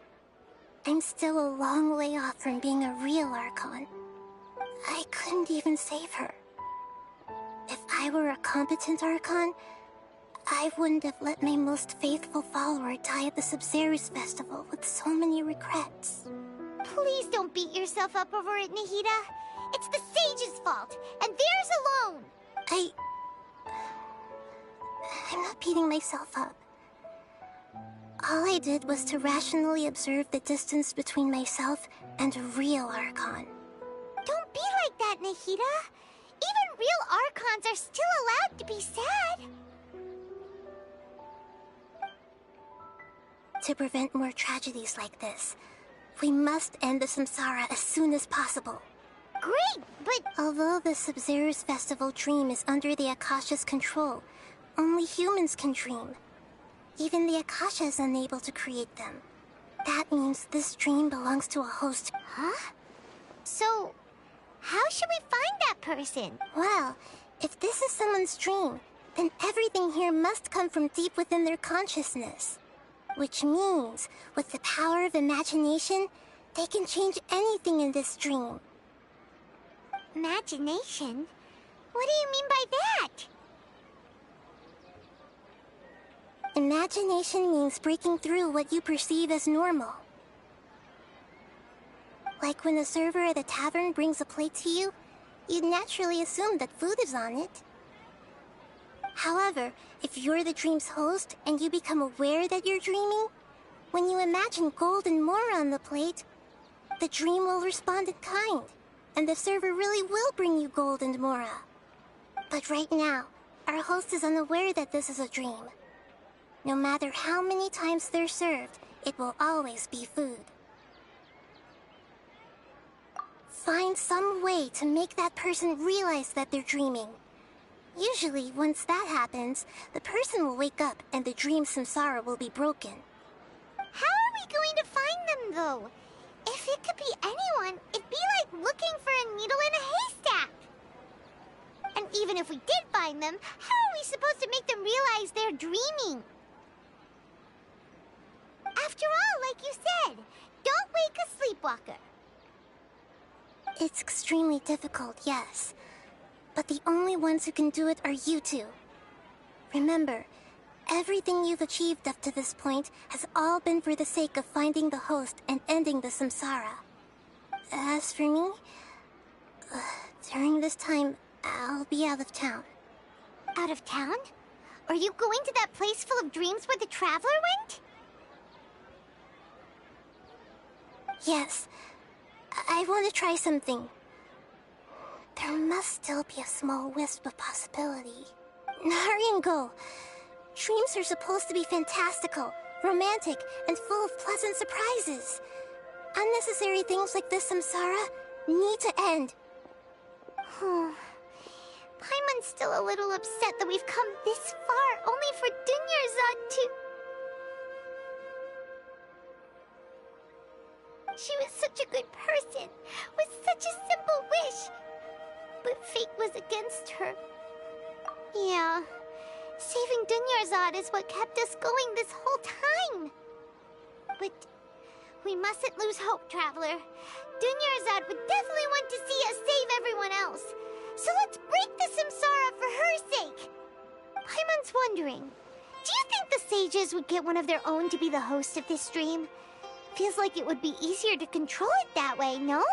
I'm still a long way off from being a real Archon. I couldn't even save her. If I were a competent Archon, I wouldn't have let my most faithful follower die at the Sub-Zerus Festival with so many regrets. Please don't beat yourself up over it, Nahida. It's the Sage's fault, and theirs alone. I'm not beating myself up. All I did was to rationally observe the distance between myself and a real Archon. Don't be like that, Nahida. Even real Archons are still allowed to be sad. To prevent more tragedies like this, we must end the Samsara as soon as possible. Great, but... Although the Sub-Zerus Festival dream is under the Akasha's control, only humans can dream. Even the Akasha is unable to create them. That means this dream belongs to a host. Huh? So, how should we find that person? Well, if this is someone's dream, then everything here must come from deep within their consciousness. Which means, with the power of imagination, they can change anything in this dream. Imagination? What do you mean by that? Imagination means breaking through what you perceive as normal. Like when a server at a tavern brings a plate to you, you'd naturally assume that food is on it. However, if you're the dream's host and you become aware that you're dreaming, when you imagine gold and more on the plate, the dream will respond in kind, and the server really will bring you gold and mora. But right now, our host is unaware that this is a dream. No matter how many times they're served, it will always be food. Find some way to make that person realize that they're dreaming. Usually, once that happens, the person will wake up and the dream samsara will be broken. How are we going to find them, though? If it could be anyone, it'd be like looking for a needle in a haystack. And even if we did find them, how are we supposed to make them realize they're dreaming? After all, like you said, don't wake a sleepwalker. It's extremely difficult, yes. But the only ones who can do it are you two. Remember, everything you've achieved up to this point has all been for the sake of finding the host and ending the samsara. As for me, during this time, I'll be out of town. Out of town? Are you going to that place full of dreams where the Traveler went? Yes. I want to try something. There must still be a small wisp of possibility. Hurry and go. Dreams are supposed to be fantastical, romantic, and full of pleasant surprises. Unnecessary things like this samsara need to end. Paimon's still a little upset that we've come this far only for Dunyarzad to... She was such a good person, with such a simple wish. But fate was against her. Yeah, saving Dunyarzad is what kept us going this whole time. But we mustn't lose hope, Traveler. Dunyarzad would definitely want to see us save everyone else. So let's break the samsara for her sake. Paimon's wondering, do you think the sages would get one of their own to be the host of this dream? Feels like it would be easier to control it that way, no?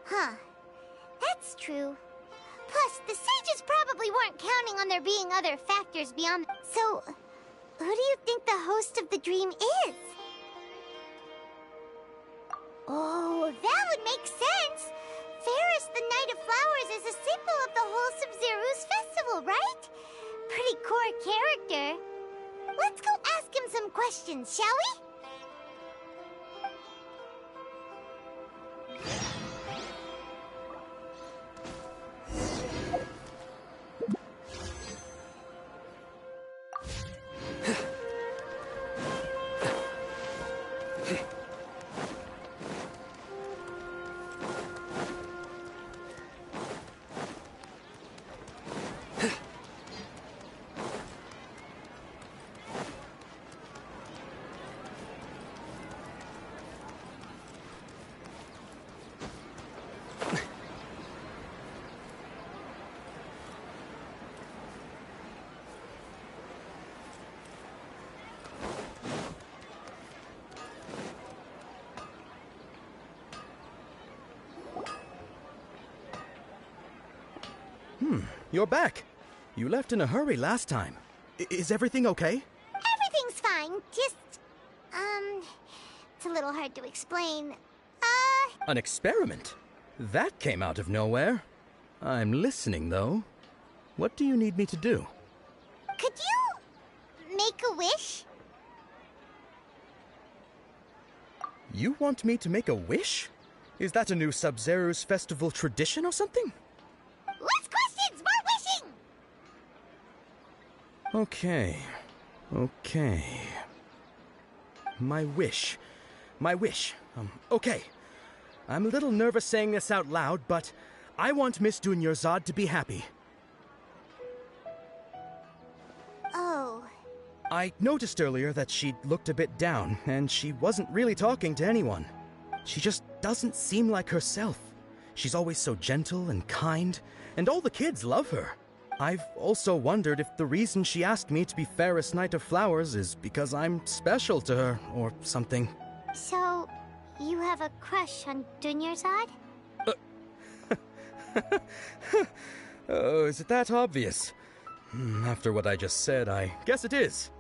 Huh. That's true. Plus, the sages probably weren't counting on there being other factors beyond... So, who do you think the host of the dream is? Oh, that would make sense! Fairest the Night of Flowers is a symbol of the whole Sub-Zero's festival, right? Pretty core character. Let's go ask him some questions, shall we? You're back. You left in a hurry last time. Is everything okay? Everything's fine. Just, it's a little hard to explain. An experiment? That came out of nowhere. I'm listening, though. What do you need me to do? Could you make a wish? You want me to make a wish? Is that a new Sub-Zero's festival tradition or something? Less questions, more wishing! Okay. My wish. Okay. I'm a little nervous saying this out loud, but I want Miss Dunyarzad to be happy. Oh. I noticed earlier that she looked a bit down, and she wasn't really talking to anyone. She just doesn't seem like herself. She's always so gentle and kind, and all the kids love her. I've also wondered if the reason she asked me to be Fairest Night of Flowers is because I'm special to her, or something. So, you have a crush on Dunyarzad? Oh, is it that obvious? After what I just said, I guess it is.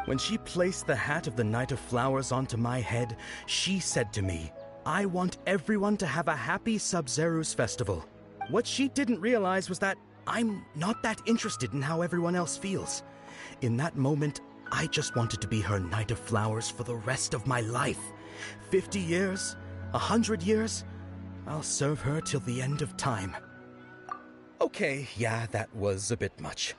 When she placed the hat of the Night of Flowers onto my head, she said to me, I want everyone to have a happy Sub-Zero's festival. What she didn't realize was that I'm not that interested in how everyone else feels. In that moment, I just wanted to be her Night of Flowers for the rest of my life. 50 years, 100 years, I'll serve her till the end of time. Okay, yeah, that was a bit much.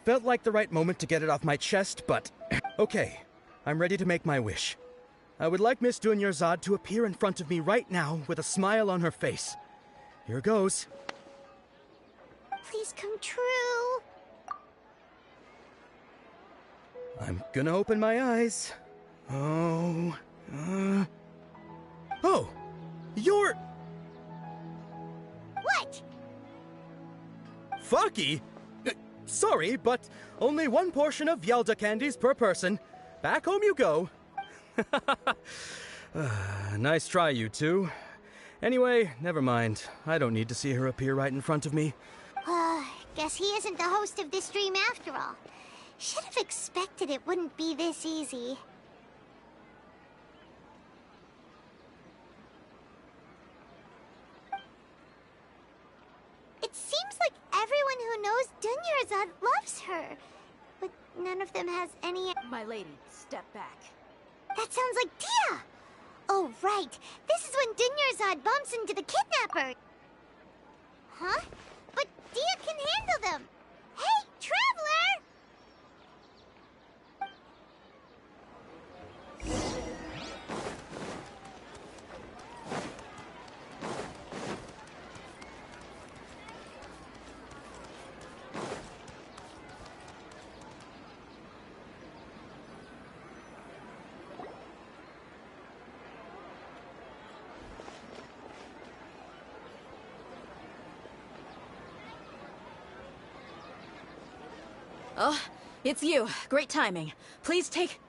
Felt like the right moment to get it off my chest, but... Okay, I'm ready to make my wish. I would like Miss Dunyarzad to appear in front of me right now with a smile on her face. Here goes. Please come true. I'm gonna open my eyes. Oh, you're... What? Faki? Sorry, but only one portion of Yalda candies per person. Back home you go. Nice try, you two. Anyway, never mind. I don't need to see her appear right in front of me. Guess he isn't the host of this stream after all. Should have expected it wouldn't be this easy. It seems like everyone who knows Dunyarzad loves her. But none of them has any... My lady, step back. That sounds like Dia! Oh, right. This is when Dunyarzad bumps into the kidnapper. Huh? But Dia can handle them. Hey, Traveler! Oh, it's you. Great timing. Please take...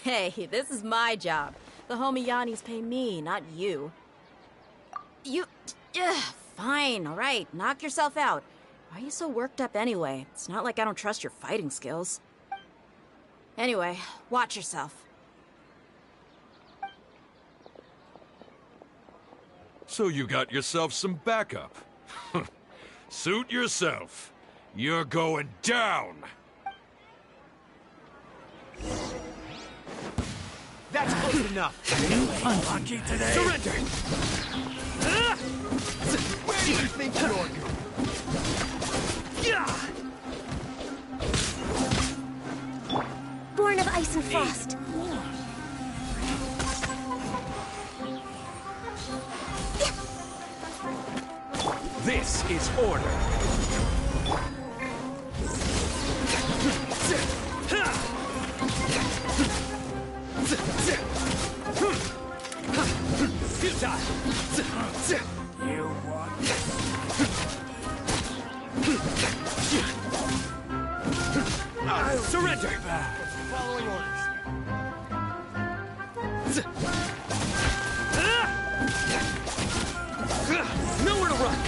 Hey, this is my job. The homie Yanni's pay me, not you. You... fine, alright. Knock yourself out. Why are you so worked up anyway? It's not like I don't trust your fighting skills. Anyway, watch yourself. So you got yourself some backup. Suit yourself. You're going down! That's close enough! Unlucky today! Surrender! Where do you think you're going? Born of ice and frost. This is order! You want... Surrender! Following orders. Nowhere to run!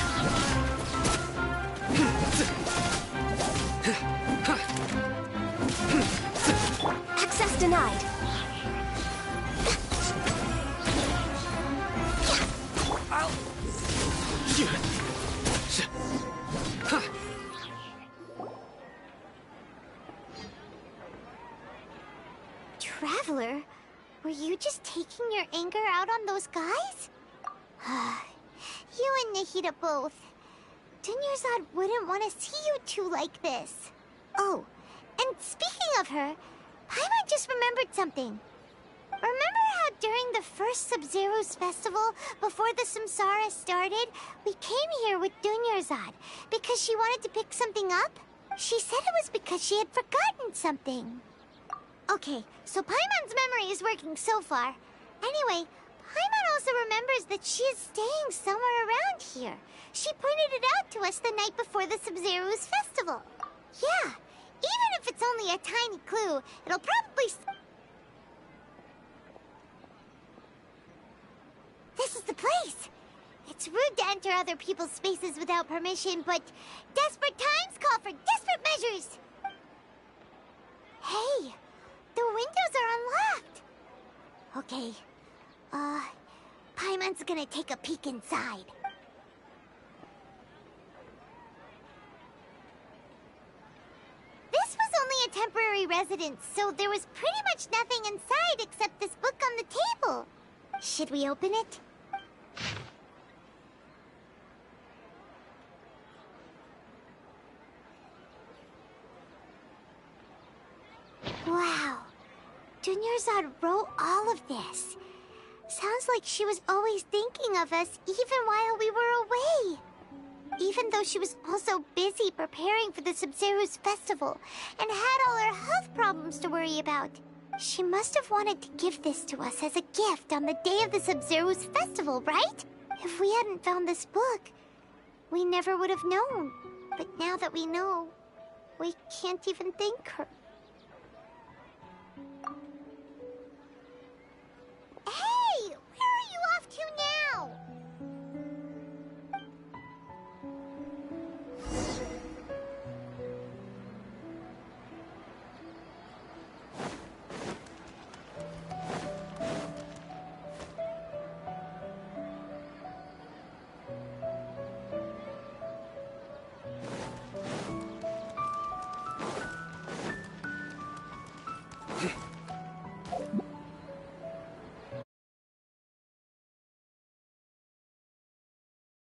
Access denied. Traveler, were you just taking your anger out on those guys? You and Nahida both. Dunyarzad wouldn't want to see you two like this. Oh, and speaking of her, Paimon just remembered something. Remember how during the first Sub-Zero's festival, before the Samsara started, we came here with Dunyarzad because she wanted to pick something up? She said it was because she had forgotten something. Okay, so Paimon's memory is working so far. Anyway, Paimon also remembers that she is staying somewhere around here. She pointed it out to us the night before the Sub-Zero's festival. Yeah, even if it's only a tiny clue, it'll probably... This is the place! It's rude to enter other people's spaces without permission, but desperate times call for desperate measures! Hey, the windows are unlocked! Okay, Paimon's gonna take a peek inside. This was only a temporary residence, so there was pretty much nothing inside except this book on the table. Should we open it? Wow. Dunyarzad wrote all of this. Sounds like she was always thinking of us even while we were away. Even though she was also busy preparing for the Sub-Zero's festival and had all her health problems to worry about. She must have wanted to give this to us as a gift on the day of the Sub-Zero's festival, right? If we hadn't found this book, we never would have known. But now that we know, we can't even thank her.